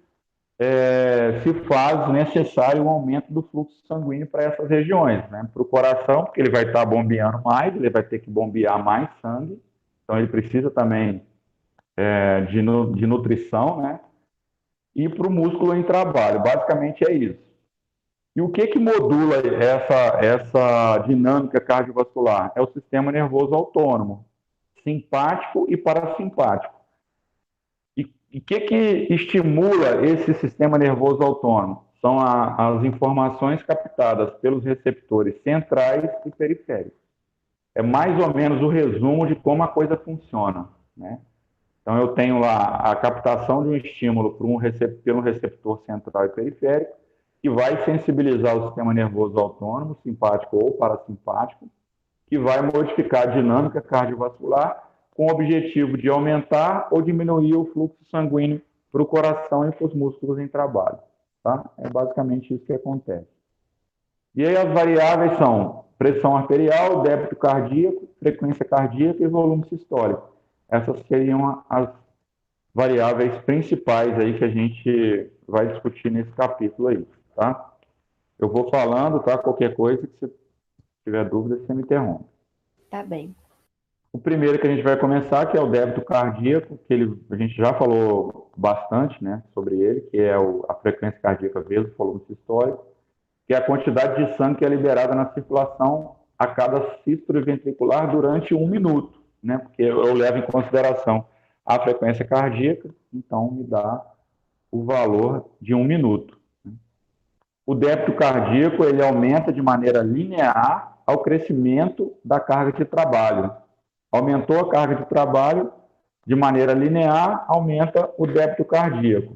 se faz necessário um aumento do fluxo sanguíneo para essas regiões, né? Para o coração, porque ele vai estar bombeando mais, ele vai ter que bombear mais sangue, então ele precisa também de nutrição, né? E para o músculo em trabalho, basicamente é isso. E o que modula essa dinâmica cardiovascular? É o sistema nervoso autônomo, simpático e parasimpático. E o que estimula esse sistema nervoso autônomo? São as informações captadas pelos receptores centrais e periféricos. É mais ou menos o resumo de como a coisa funciona, né? Então, eu tenho lá a captação de um estímulo pelo receptor central e periférico, que vai sensibilizar o sistema nervoso autônomo, simpático ou parasimpático, que vai modificar a dinâmica cardiovascular com o objetivo de aumentar ou diminuir o fluxo sanguíneo para o coração e para os músculos em trabalho. Tá? É basicamente isso que acontece. E aí as variáveis são pressão arterial, débito cardíaco, frequência cardíaca e volume sistólico. Essas seriam as variáveis principais aí que a gente vai discutir nesse capítulo aí, tá? Eu vou falando, tá? Qualquer coisa que você tiver dúvida, você me interrompe. Tá bem. O primeiro que a gente vai começar, que é o débito cardíaco, a gente já falou bastante, né, sobre ele, que é a frequência cardíaca vezes o volume sistólico, que é a quantidade de sangue que é liberada na circulação a cada sístole ventricular durante 1 minuto, né, porque eu levo em consideração a frequência cardíaca, então me dá o valor de 1 minuto. O débito cardíaco ele aumenta de maneira linear ao crescimento da carga de trabalho. Aumentou a carga de trabalho, de maneira linear, aumenta o débito cardíaco.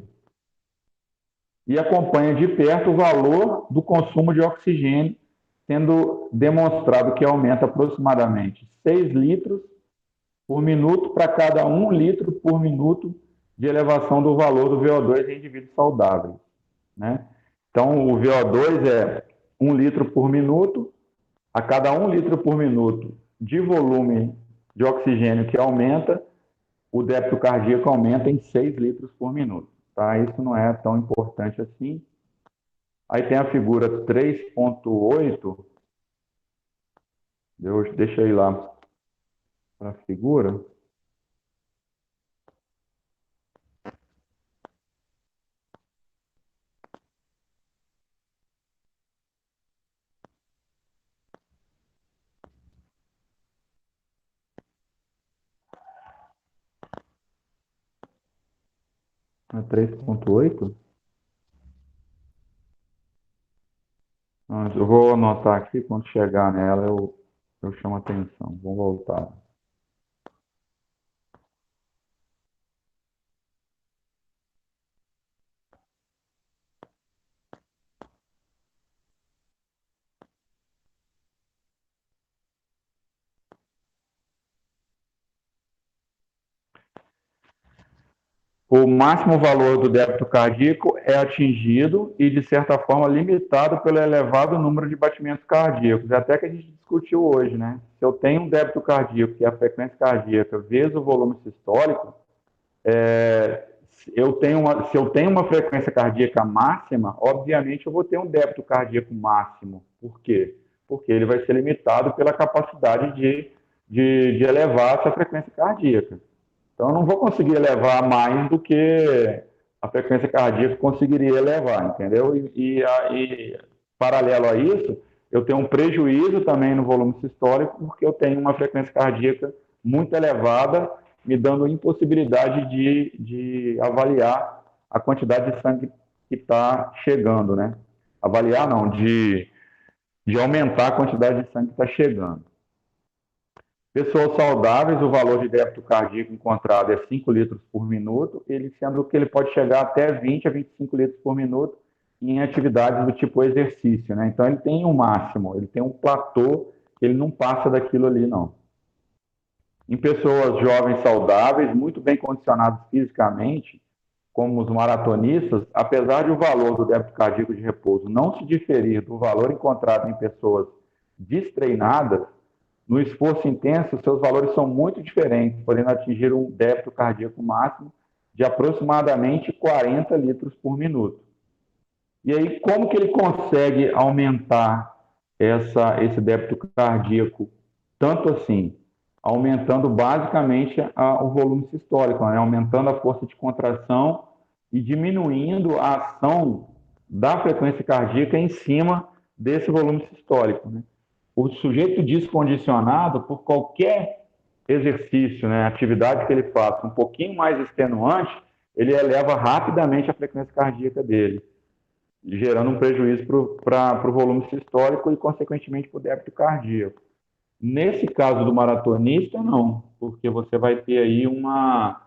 E acompanha de perto o valor do consumo de oxigênio, sendo demonstrado que aumenta aproximadamente 6 litros por minuto para cada 1 litro por minuto de elevação do valor do VO2 em indivíduos saudáveis, né? Então, o VO2 é 1 litro por minuto, a cada 1 litro por minuto de volume de oxigênio que aumenta, o débito cardíaco aumenta em 6 litros por minuto. Tá? Isso não é tão importante assim. Aí tem a figura 3.8. Deixa eu ir lá para a figura. A 3.8. Eu vou anotar aqui, quando chegar nela eu chamo a atenção. Vamos voltar. O máximo valor do débito cardíaco é atingido e, de certa forma, limitado pelo elevado número de batimentos cardíacos. É até que a gente discutiu hoje, né? Se eu tenho um débito cardíaco, que é a frequência cardíaca, vezes o volume sistólico, se eu tenho uma frequência cardíaca máxima, obviamente eu vou ter um débito cardíaco máximo. Por quê? Porque ele vai ser limitado pela capacidade de elevar essa frequência cardíaca. Então, eu não vou conseguir elevar mais do que a frequência cardíaca conseguiria elevar, entendeu? Paralelo a isso, eu tenho um prejuízo também no volume sistólico, porque eu tenho uma frequência cardíaca muito elevada, me dando impossibilidade de avaliar a quantidade de sangue que está chegando, né? Avaliar não, de aumentar a quantidade de sangue que está chegando. Pessoas saudáveis, o valor de débito cardíaco encontrado é 5 litros por minuto, ele sendo que ele pode chegar até 20 a 25 litros por minuto em atividades do tipo exercício, né? Então ele tem um máximo, ele tem um platô, ele não passa daquilo ali, não. Em pessoas jovens saudáveis, muito bem condicionados fisicamente, como os maratonistas, apesar de o valor do débito cardíaco de repouso não se diferir do valor encontrado em pessoas destreinadas, no esforço intenso, seus valores são muito diferentes, podendo atingir um débito cardíaco máximo de aproximadamente 40 litros por minuto. E aí, como que ele consegue aumentar esse débito cardíaco tanto assim? Aumentando basicamente o volume sistólico, né? Aumentando a força de contração e diminuindo a ação da frequência cardíaca em cima desse volume sistólico, né? O sujeito descondicionado, por qualquer exercício, né, atividade que ele faça um pouquinho mais extenuante, ele eleva rapidamente a frequência cardíaca dele, gerando um prejuízo para o volume sistólico e, consequentemente, para o débito cardíaco. Nesse caso do maratonista, não, porque você vai ter aí uma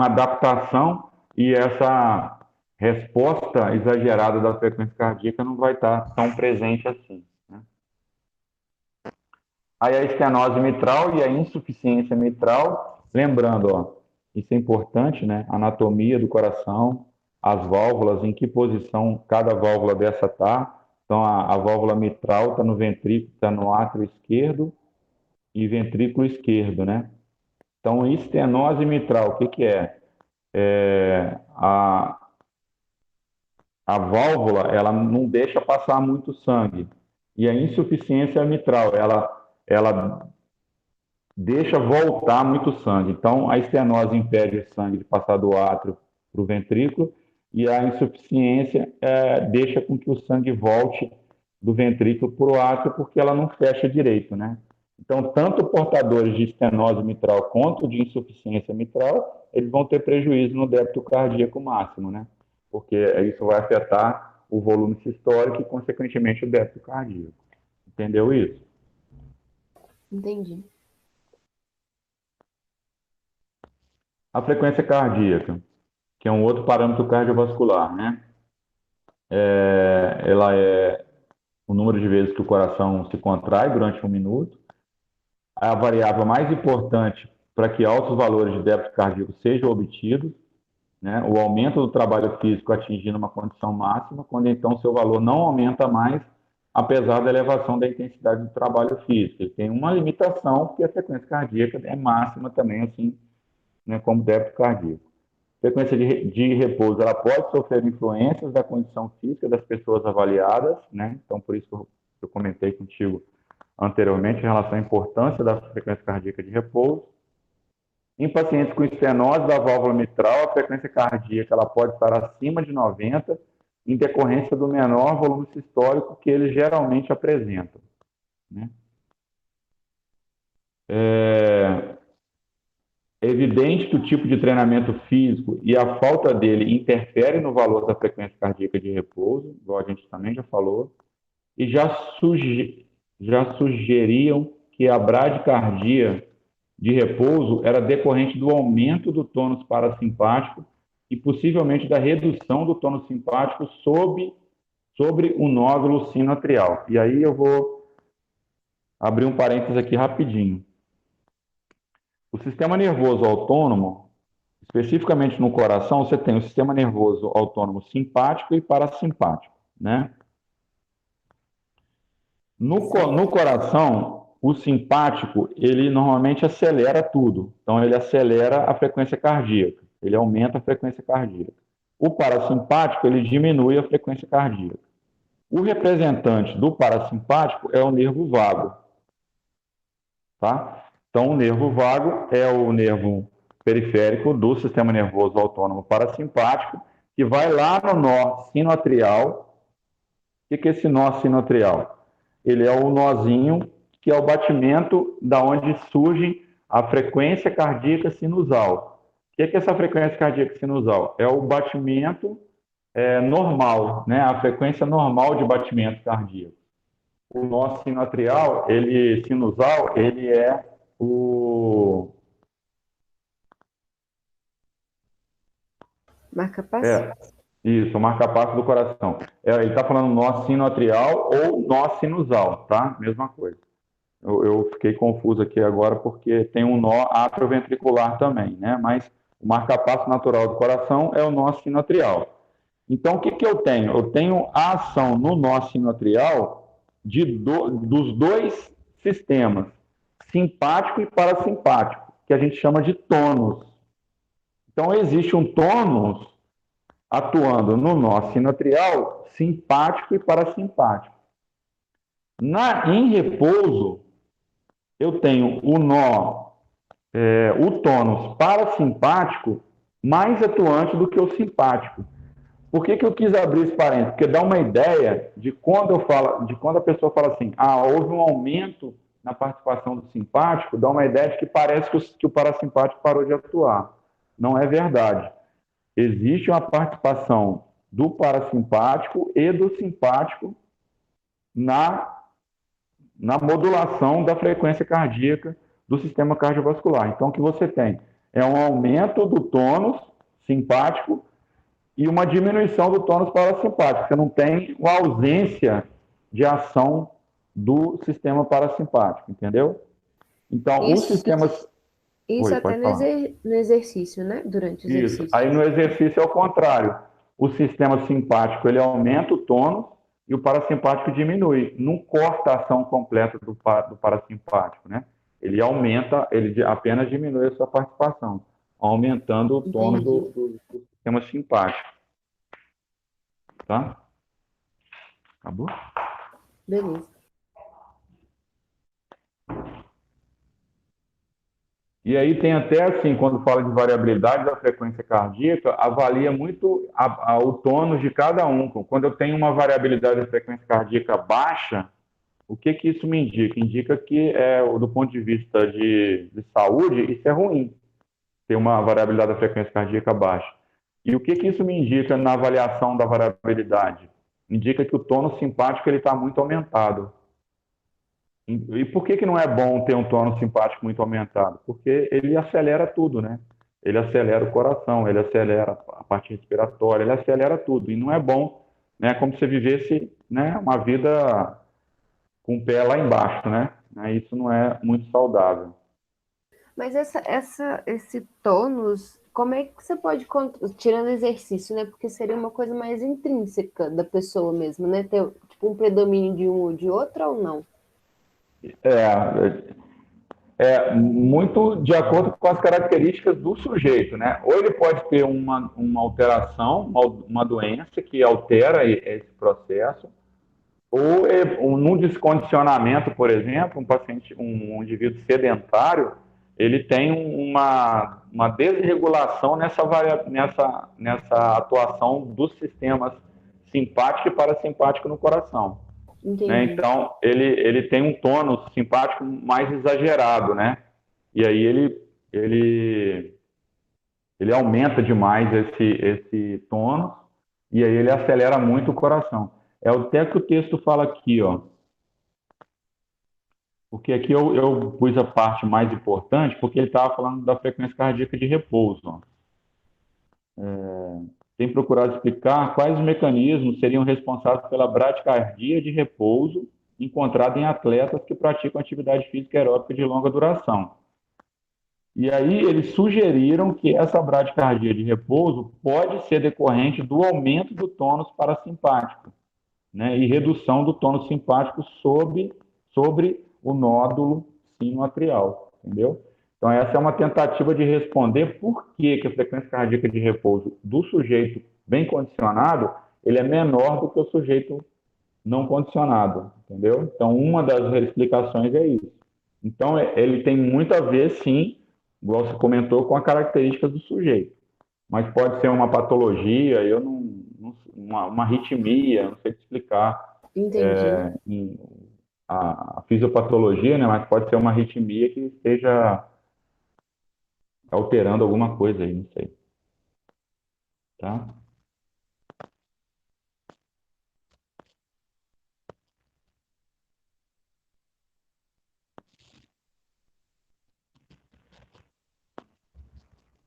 adaptação e essa resposta exagerada da frequência cardíaca não vai estar tão presente assim. Aí a estenose mitral e a insuficiência mitral, lembrando, ó, isso é importante, né? Anatomia do coração, as válvulas, em que posição cada válvula dessa está. Então, a válvula mitral está no ventrículo, está no átrio esquerdo e ventrículo esquerdo, né? Então, estenose mitral, o que que é? A válvula, ela não deixa passar muito sangue. E a insuficiência mitral, ela deixa voltar muito sangue. Então, a estenose impede o sangue de passar do átrio para o ventrículo e a insuficiência deixa com que o sangue volte do ventrículo para o átrio porque ela não fecha direito, né? Então, tanto portadores de estenose mitral quanto de insuficiência mitral, eles vão ter prejuízo no débito cardíaco máximo, né? Porque isso vai afetar o volume sistólico e, consequentemente, o débito cardíaco. Entendeu isso? Entendi. A frequência cardíaca, que é um outro parâmetro cardiovascular, né? Ela é o número de vezes que o coração se contrai durante um minuto. A variável mais importante para que altos valores de débito cardíaco sejam obtidos, né? O aumento do trabalho físico atingindo uma condição máxima, quando então seu valor não aumenta mais, apesar da elevação da intensidade do trabalho físico. Ele tem uma limitação, porque a frequência cardíaca é máxima também, assim, né, como débito cardíaco. Frequência de repouso, ela pode sofrer influências da condição física das pessoas avaliadas, né? Então, por isso que eu comentei contigo anteriormente em relação à importância da frequência cardíaca de repouso. Em pacientes com estenose da válvula mitral, a frequência cardíaca ela pode estar acima de 90, em decorrência do menor volume sistólico que eles geralmente apresentam, né? É evidente que o tipo de treinamento físico e a falta dele interfere no valor da frequência cardíaca de repouso, igual a gente também já falou. e já sugeriam que a bradicardia de repouso era decorrente do aumento do tônus parasimpático e possivelmente da redução do tônus simpático sobre o nódulo sinoatrial. E aí eu vou abrir um parênteses aqui rapidinho. O sistema nervoso autônomo, especificamente no coração, você tem o sistema nervoso autônomo simpático e parasimpático, né? No coração, o simpático, ele normalmente acelera tudo. Então, ele acelera a frequência cardíaca, ele aumenta a frequência cardíaca. O parasimpático, ele diminui a frequência cardíaca. O representante do parasimpático é o nervo vago, tá? Então, o nervo vago é o nervo periférico do sistema nervoso autônomo parasimpático, que vai lá no nó sinoatrial. O que é esse nó sinoatrial? Ele é o nozinho que é o batimento da onde surge a frequência cardíaca sinusal. O que é essa frequência cardíaca sinusal? É o batimento normal, né? A frequência normal de batimento cardíaco. O nó sinoatrial, sinusal, ele é o Marca-passo? Isso, o marca-passo do coração. Ele está falando nó sinoatrial ou nó sinusal, tá? Mesma coisa. Eu fiquei confuso aqui agora porque tem um nó atrioventricular também, né? Mas o marca-passo natural do coração é o nó sinoatrial. Então, o que que eu tenho? Eu tenho a ação no nó sinoatrial dos dois sistemas, simpático e parasimpático, que a gente chama de tônus. Então, existe um tônus atuando no nó sinoatrial simpático e parasimpático. Em repouso, eu tenho o tônus parasimpático mais atuante do que o simpático. Por que eu quis abrir esse parênteses? Porque dá uma ideia de quando a pessoa fala assim, houve um aumento na participação do simpático, dá uma ideia de que parece que o parasimpático parou de atuar. Não é verdade. Existe uma participação do parasimpático e do simpático na modulação da frequência cardíaca do sistema cardiovascular. Então, o que você tem é um aumento do tônus simpático e uma diminuição do tônus parasimpático. Você não tem uma ausência de ação do sistema parasimpático, entendeu? Então, os sistemas... Isso Oi, até pode falar. no exercício, né? Durante o Isso. exercício. Aí no exercício é o contrário. O sistema simpático ele aumenta o tônus e o parasimpático diminui. Não corta a ação completa do parasimpático, né? Ele aumenta, ele apenas diminui a sua participação, aumentando o tônus Entendi. do sistema simpático. Tá? Acabou? Beleza. E aí tem até assim, quando fala de variabilidade da frequência cardíaca, avalia muito o tônus de cada um. Quando eu tenho uma variabilidade da frequência cardíaca baixa, o que que isso me indica? Indica que, do ponto de vista de saúde, isso é ruim, ter uma variabilidade da frequência cardíaca baixa. E o que que isso me indica na avaliação da variabilidade? Indica que o tônus simpático está muito aumentado. E por que não é bom ter um tônus simpático muito aumentado? Porque ele acelera tudo, né? Ele acelera o coração, ele acelera a parte respiratória, ele acelera tudo. E não é bom, né? Como se você vivesse, né, uma vida com o pé lá embaixo, né? Isso não é muito saudável. Mas esse tônus, como é que você pode, tirando exercício, né? Porque seria uma coisa mais intrínseca da pessoa mesmo, né? Ter tipo um predomínio de um ou de outro ou não? Muito de acordo com as características do sujeito, né? Ou ele pode ter uma alteração, uma doença que altera esse processo, ou num descondicionamento, por exemplo, um indivíduo sedentário, ele tem uma desregulação nessa atuação dos sistemas simpático e parasimpático no coração. Né? Entendi. Então, ele tem um tônus simpático mais exagerado, né? E aí ele aumenta demais esse tônus e aí ele acelera muito o coração. É até que o texto fala aqui, ó. Porque aqui eu pus a parte mais importante, porque ele estava falando da frequência cardíaca de repouso. Ó. Tem procurado explicar quais os mecanismos seriam responsáveis pela bradicardia de repouso encontrada em atletas que praticam atividade física aeróbica de longa duração. E aí eles sugeriram que essa bradicardia de repouso pode ser decorrente do aumento do tônus parasimpático, né, e redução do tônus simpático sobre o nódulo sinoatrial, entendeu? Então, essa é uma tentativa de responder por que a frequência cardíaca de repouso do sujeito bem condicionado ele é menor do que o sujeito não condicionado, entendeu? Então, uma das explicações é isso. Então, ele tem muito a ver, sim, igual você comentou, com a característica do sujeito. Mas pode ser uma patologia, uma arritmia, não sei te explicar Entendi. a fisiopatologia, né? Mas pode ser uma arritmia que esteja alterando alguma coisa aí, não sei, tá?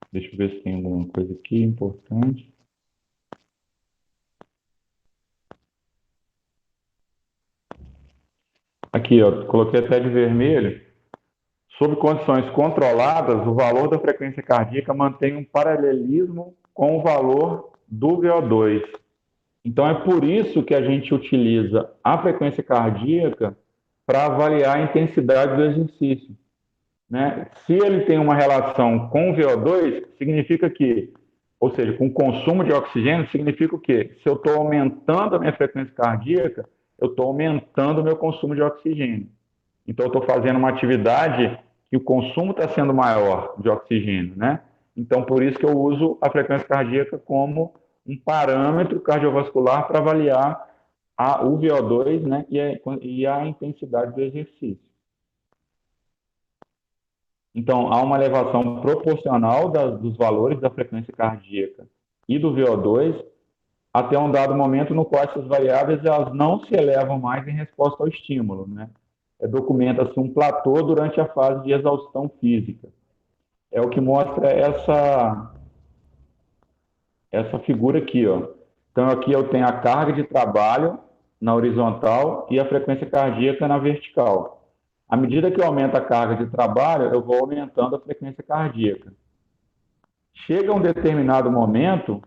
Deixa eu ver se tem alguma coisa aqui importante. Aqui, ó, coloquei até de vermelho. Sob condições controladas, o valor da frequência cardíaca mantém um paralelismo com o valor do VO2. Então, é por isso que a gente utiliza a frequência cardíaca para avaliar a intensidade do exercício. Né? Se ele tem uma relação com o VO2, significa que, ou seja, com o consumo de oxigênio, significa o quê? Se eu estou aumentando a minha frequência cardíaca, eu estou aumentando o meu consumo de oxigênio. Então, eu estou fazendo uma atividade que o consumo está sendo maior de oxigênio, né? Então, por isso que eu uso a frequência cardíaca como um parâmetro cardiovascular para avaliar o VO2, né, e a intensidade do exercício. Então, há uma elevação proporcional dos valores da frequência cardíaca e do VO2 até um dado momento no qual essas variáveis elas não se elevam mais em resposta ao estímulo, né? Documenta-se um platô durante a fase de exaustão física. É o que mostra essa figura aqui, ó. Então, aqui eu tenho a carga de trabalho na horizontal e a frequência cardíaca na vertical. À medida que eu aumento a carga de trabalho, eu vou aumentando a frequência cardíaca. Chega um determinado momento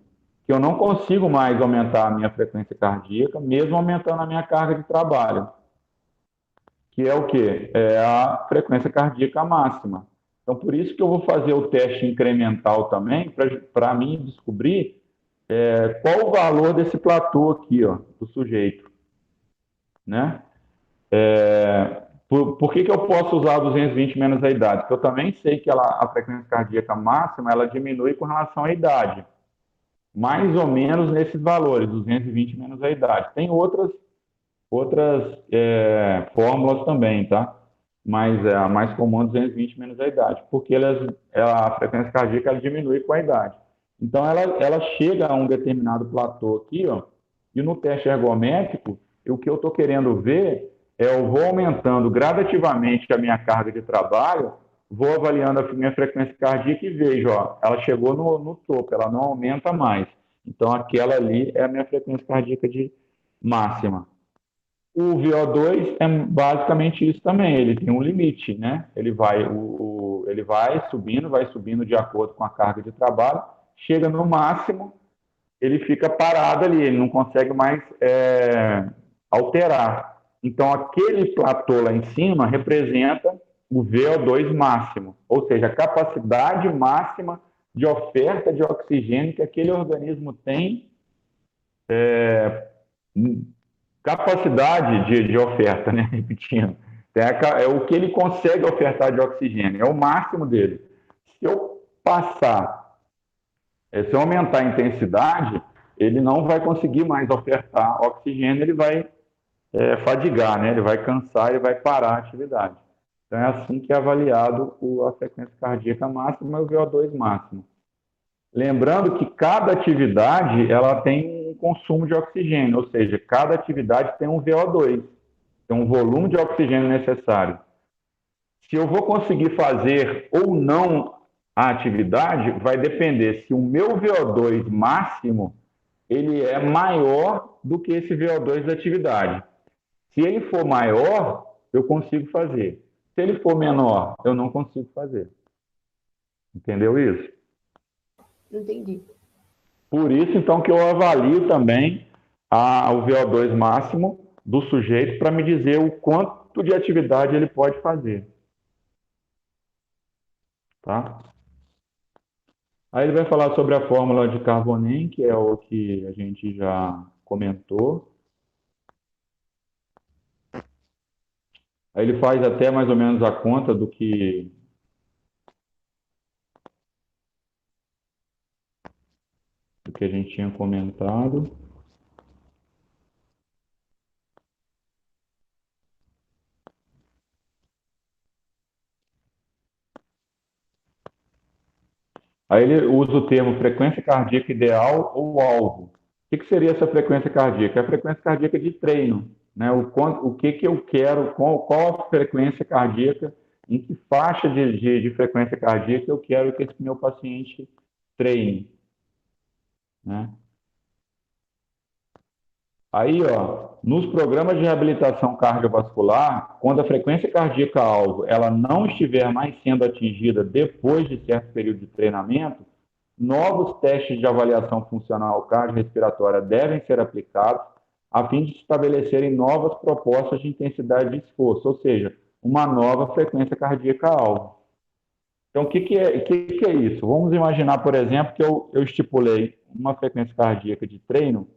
que eu não consigo mais aumentar a minha frequência cardíaca, mesmo aumentando a minha carga de trabalho, que é o quê? É a frequência cardíaca máxima. Então, por isso que eu vou fazer o teste incremental também, para mim descobrir qual o valor desse platô aqui, ó, do sujeito, né? Por que eu posso usar 220 menos a idade? Porque eu também sei que a frequência cardíaca máxima, ela diminui com relação à idade. Mais ou menos nesses valores, 220 menos a idade. Tem outras fórmulas também, tá? Mas a mais comum é 220 menos a idade, porque a frequência cardíaca ela diminui com a idade. Então, ela chega a um determinado platô aqui, ó, e no teste ergométrico, o que eu estou querendo ver eu vou aumentando gradativamente a minha carga de trabalho, vou avaliando a minha frequência cardíaca e vejo, ó, ela chegou no topo, ela não aumenta mais. Então, aquela ali é a minha frequência cardíaca de máxima. O VO2 é basicamente isso também, ele tem um limite, né? Ele vai subindo de acordo com a carga de trabalho, chega no máximo, ele fica parado ali, ele não consegue mais alterar. Então, aquele platô lá em cima representa o VO2 máximo, ou seja, a capacidade máxima de oferta de oxigênio que aquele organismo tem, capacidade de oferta, né? Repetindo. É o que ele consegue ofertar de oxigênio, é o máximo dele. Se eu passar, se eu aumentar a intensidade, ele não vai conseguir mais ofertar oxigênio, ele vai fadigar, né? Ele vai cansar, ele vai parar a atividade. Então é assim que é avaliado a frequência cardíaca máxima e o VO2 máximo. Lembrando que cada atividade ela tem um consumo de oxigênio, ou seja, cada atividade tem um VO2, tem um volume de oxigênio necessário. Se eu vou conseguir fazer ou não a atividade, vai depender se o meu VO2 máximo ele é maior do que esse VO2 da atividade. Se ele for maior, eu consigo fazer. Se ele for menor, eu não consigo fazer. Entendeu isso? Entendi. Por isso, então, que eu avalio também o VO2 máximo do sujeito para me dizer o quanto de atividade ele pode fazer. Tá? Aí ele vai falar sobre a fórmula de Carbonen, que é o que a gente já comentou. Aí ele faz até mais ou menos a conta do que a gente tinha comentado. Aí ele usa o termo frequência cardíaca ideal ou alvo. O que seria essa frequência cardíaca? É a frequência cardíaca de treino. Né? O que eu quero, qual a frequência cardíaca, em que faixa de frequência cardíaca eu quero que esse meu paciente treine. Né? Aí, ó, nos programas de reabilitação cardiovascular, quando a frequência cardíaca alvo ela não estiver mais sendo atingida depois de certo período de treinamento, novos testes de avaliação funcional cardiorrespiratória devem ser aplicados a fim de estabelecerem novas propostas de intensidade de esforço, ou seja, uma nova frequência cardíaca alvo. Então, o que é isso? Vamos imaginar, por exemplo, que eu estipulei uma frequência cardíaca de treino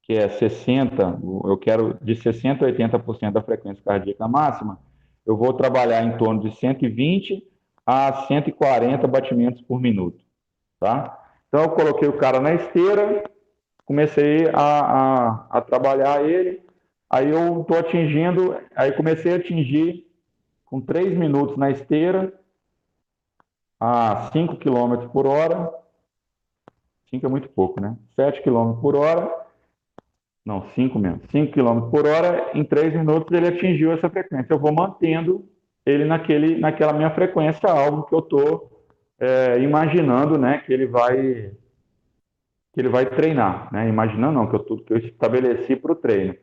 que é 60, eu quero de 60% a 80% da frequência cardíaca máxima, eu vou trabalhar em torno de 120 a 140 batimentos por minuto, tá? Então, eu coloquei o cara na esteira, comecei a trabalhar ele, aí eu estou atingindo, aí comecei a atingir com 3 minutos na esteira, a 5 km por hora, 5 é muito pouco, né? 7 km por hora, não, 5 mesmo. 5 km por hora, em 3 minutos ele atingiu essa frequência. Eu vou mantendo ele naquela minha frequência alvo que eu estou imaginando, né, que ele vai treinar, né? Imaginando não, que eu estabeleci para o treino.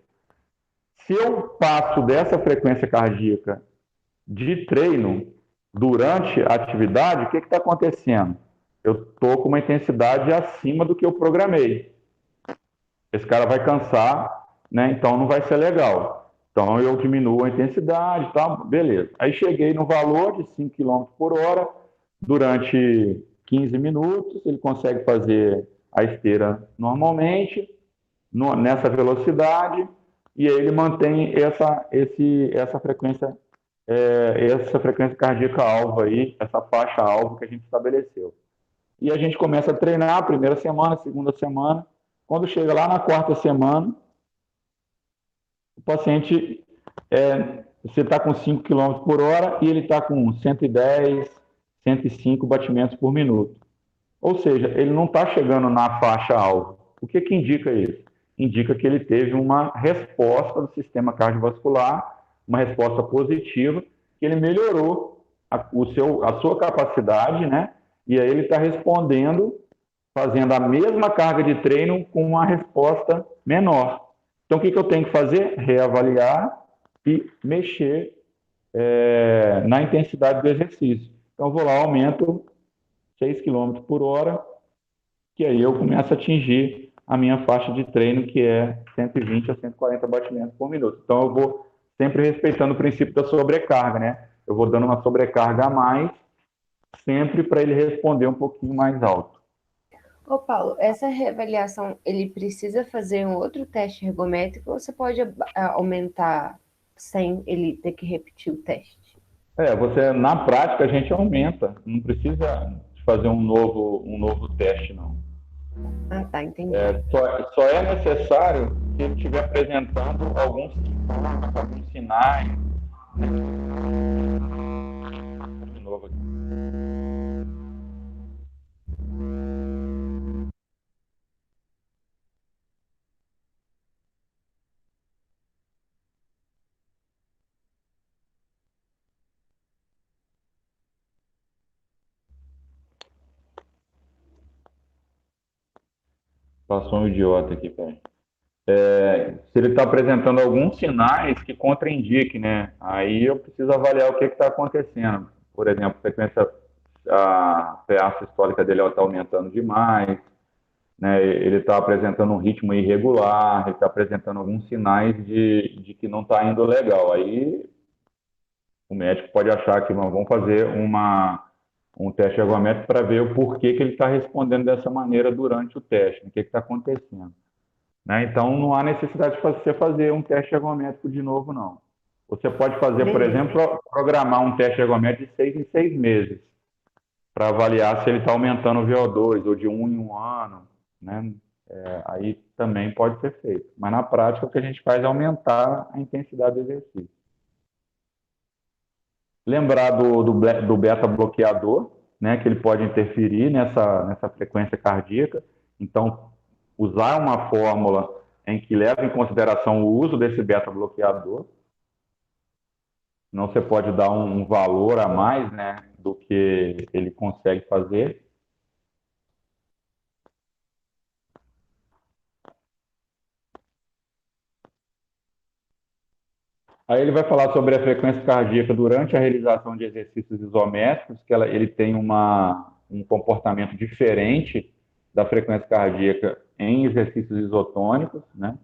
Se eu passo dessa frequência cardíaca de treino durante a atividade, o que está acontecendo? Eu estou com uma intensidade acima do que eu programei. Esse cara vai cansar, né? Então não vai ser legal. Então eu diminuo a intensidade, tá? Beleza. Aí cheguei no valor de 5 km por hora durante 15 minutos, ele consegue fazer a esteira normalmente, nessa velocidade, e aí ele mantém essa frequência cardíaca alvo aí, essa faixa alvo que a gente estabeleceu. E a gente começa a treinar a primeira semana, segunda semana. Quando chega lá na quarta semana, o paciente, você está com 5 km por hora e ele está com 110, 105 batimentos por minuto. Ou seja, ele não está chegando na faixa alvo. O que indica isso? Indica que ele teve uma resposta do sistema cardiovascular, uma resposta positiva, que ele melhorou a sua capacidade, né? E aí ele está respondendo, fazendo a mesma carga de treino com uma resposta menor. Então, o que eu tenho que fazer? Reavaliar e mexer na intensidade do exercício. Então, eu vou lá, aumento 6 km por hora, que aí eu começo a atingir a minha faixa de treino, que é 120 a 140 batimentos por minuto. Então, eu vou sempre respeitando o princípio da sobrecarga, né? Eu vou dando uma sobrecarga a mais, sempre para ele responder um pouquinho mais alto. Ô, Paulo, essa reavaliação, ele precisa fazer um outro teste ergométrico ou você pode aumentar sem ele ter que repetir o teste? Na prática, a gente aumenta, não precisa fazer um novo teste, não. Ah, tá, entendi. Só é necessário se ele estiver apresentando alguns sintomas, alguns sinais. De novo aqui. Passou um idiota aqui, peraí. Se ele está apresentando alguns sinais que contraindiquem, né? Aí eu preciso avaliar o que está acontecendo. Por exemplo, a frequência histórica dele está aumentando demais, né? Ele está apresentando um ritmo irregular, ele está apresentando alguns sinais de que não está indo legal. Aí o médico pode achar que vamos fazer um teste ergométrico para ver o porquê que ele está respondendo dessa maneira durante o teste, o que está acontecendo. Né? Então, não há necessidade de você fazer um teste ergométrico de novo, não. Você pode fazer, por Beleza. exemplo, programar um teste ergométrico de 6 em 6 meses, para avaliar se ele está aumentando o VO2, ou de 1 em 1 ano. Né? Aí também pode ser feito. Mas na prática, o que a gente faz é aumentar a intensidade do exercício. Lembrar do beta-bloqueador, né, que ele pode interferir nessa frequência cardíaca. Então, usar uma fórmula em que leva em consideração o uso desse beta-bloqueador. Não você pode dar um valor a mais, né, do que ele consegue fazer. Aí ele vai falar sobre a frequência cardíaca durante a realização de exercícios isométricos, que ele tem um comportamento diferente da frequência cardíaca em exercícios isotônicos, né?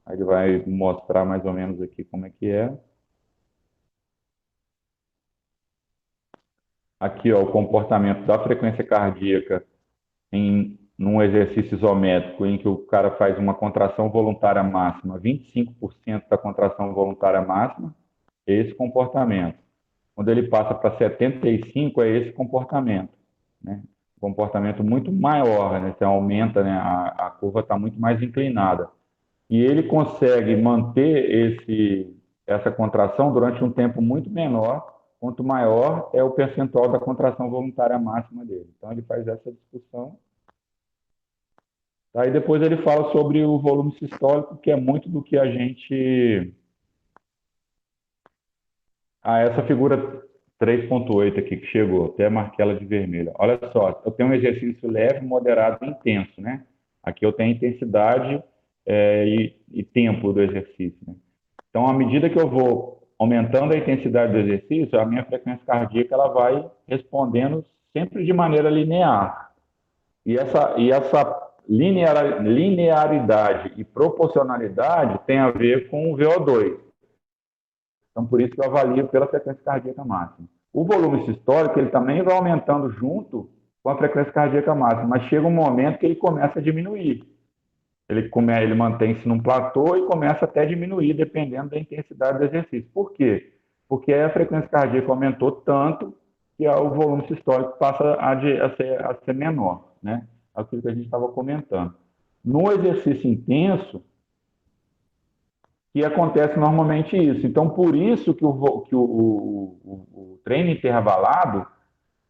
Aí ele vai mostrar mais ou menos aqui como é que é. Aqui, ó, o comportamento da frequência cardíaca num exercício isométrico em que o cara faz uma contração voluntária máxima, 25% da contração voluntária máxima, é esse comportamento. Quando ele passa para 75, é esse comportamento. Né? Comportamento muito maior, né? Você aumenta, né? A curva está muito mais inclinada. E ele consegue manter essa contração durante um tempo muito menor, quanto maior é o percentual da contração voluntária máxima dele. Então, ele faz essa discussão. Aí depois ele fala sobre o volume sistólico, que é muito do que a gente... essa figura 3.8 aqui que chegou, até marquei ela de vermelho. Olha só, eu tenho um exercício leve, moderado e intenso, né? Aqui eu tenho intensidade e tempo do exercício, né? Então, à medida que eu vou aumentando a intensidade do exercício, a minha frequência cardíaca ela vai respondendo sempre de maneira linear. E essa linearidade e proporcionalidade tem a ver com o VO2. Então, por isso que eu avalio pela frequência cardíaca máxima. O volume sistólico, ele também vai aumentando junto com a frequência cardíaca máxima, mas chega um momento que ele começa a diminuir. Ele mantém-se num platô e começa até a diminuir, dependendo da intensidade do exercício. Por quê? Porque a frequência cardíaca aumentou tanto que o volume sistólico passa a ser menor, né? Aquilo que a gente estava comentando. No exercício intenso, que acontece normalmente isso. Então, por isso que o treino intervalado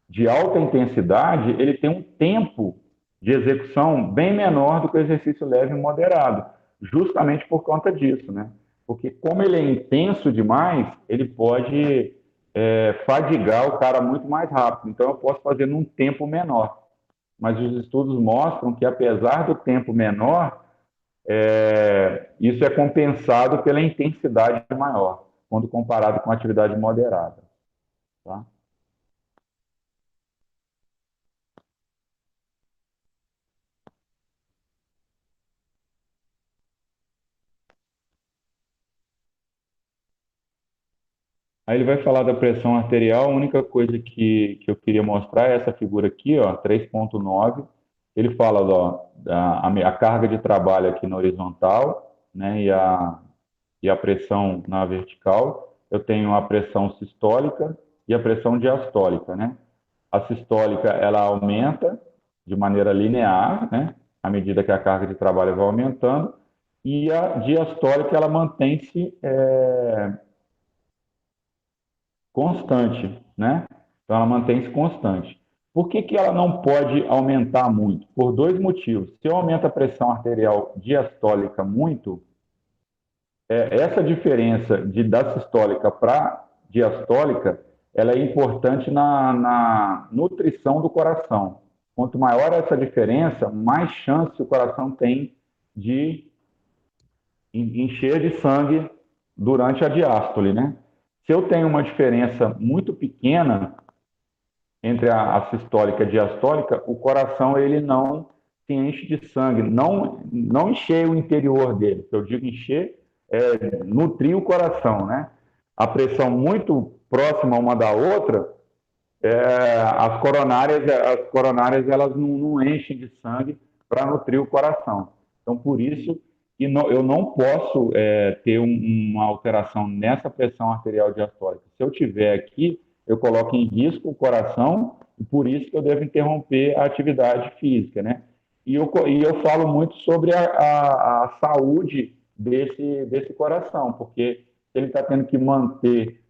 de alta intensidade, ele tem um tempo de execução bem menor do que o exercício leve e moderado, justamente por conta disso, né? Porque como ele é intenso demais, ele pode fadigar o cara muito mais rápido. Então, eu posso fazer num tempo menor. Mas os estudos mostram que, apesar do tempo menor, isso é compensado pela intensidade maior, quando comparado com a atividade moderada. Tá? Aí ele vai falar da pressão arterial. A única coisa que eu queria mostrar é essa figura aqui, ó, 3.9. Ele fala ó, a carga de trabalho aqui na horizontal, né, e a pressão na vertical. Eu tenho a pressão sistólica e a pressão diastólica, né? A sistólica, ela aumenta de maneira linear, né? À medida que a carga de trabalho vai aumentando, e a diastólica, ela mantém-se constante, né? Então, ela mantém-se constante. Por que ela não pode aumentar muito? Por dois motivos. Se eu aumento a pressão arterial diastólica muito, essa diferença da sistólica para diastólica, ela é importante na nutrição do coração. Quanto maior essa diferença, mais chance o coração tem de encher de sangue durante a diástole, né? Se eu tenho uma diferença muito pequena entre a sistólica e a diastólica, o coração ele não se enche de sangue, não encher o interior dele. Se eu digo encher, é nutrir o coração, né? A pressão muito próxima uma da outra, as coronárias elas não enchem de sangue para nutrir o coração. Então, por isso que eu não posso ter uma alteração nessa pressão arterial diastólica. Se eu tiver aqui, eu coloco em risco o coração e por isso que eu devo interromper a atividade física, né? E eu falo muito sobre a saúde desse coração, porque se ele está tendo que manter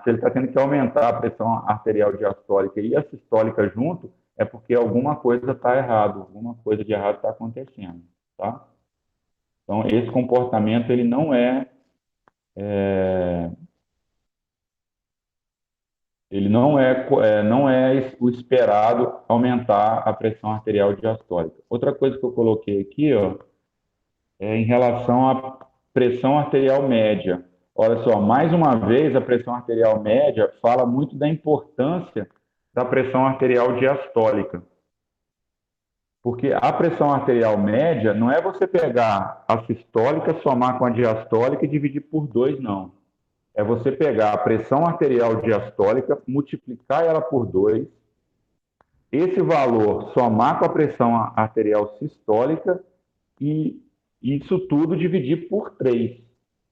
se ele está tendo que aumentar a pressão arterial diastólica e a sistólica junto, é porque alguma coisa está errado, alguma coisa de errado está acontecendo, tá? Então, esse comportamento, ele não é o esperado aumentar a pressão arterial diastólica. Outra coisa que eu coloquei aqui, ó, é em relação à pressão arterial média. Olha só, mais uma vez, a pressão arterial média fala muito da importância da pressão arterial diastólica. Porque a pressão arterial média não é você pegar a sistólica, somar com a diastólica e dividir por 2, não. É você pegar a pressão arterial diastólica, multiplicar ela por 2, esse valor somar com a pressão arterial sistólica e isso tudo dividir por 3.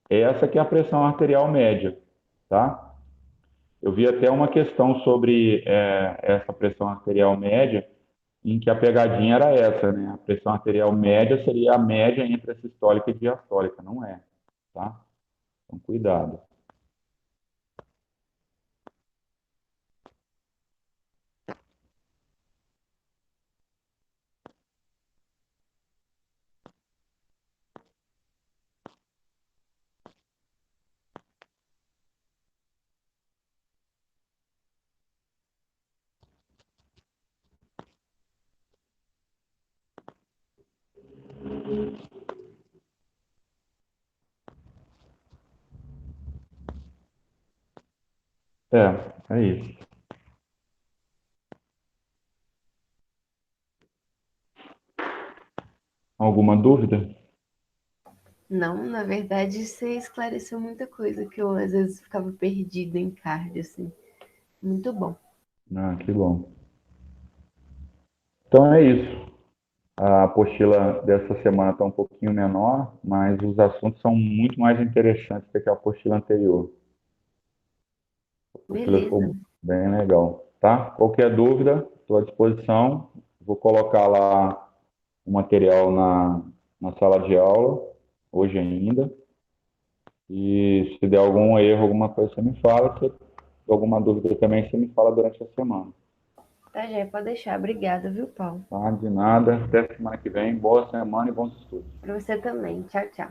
Essa que é a pressão arterial média, tá? Eu vi até uma questão sobre essa pressão arterial média, em que a pegadinha era essa, né? A pressão arterial média seria a média entre a sistólica e a diastólica, não é, tá? Então, cuidado. É isso. Alguma dúvida? Não, na verdade, você esclareceu muita coisa que eu às vezes ficava perdida em cardio, assim. Muito bom. Ah, que bom. Então é isso. A apostila dessa semana está um pouquinho menor, mas os assuntos são muito mais interessantes do que a apostila anterior. A apostila Beleza. ficou bem legal, tá? Qualquer dúvida, estou à disposição. Vou colocar lá o material na sala de aula, hoje ainda. E se der algum erro, alguma coisa, você me fala. Se alguma dúvida também, você me fala durante a semana. Tá, já pode deixar. Obrigada, viu, Paulo? Tá? De nada. Até semana que vem. Boa semana e bons estudos. Para você também. Tchau, tchau.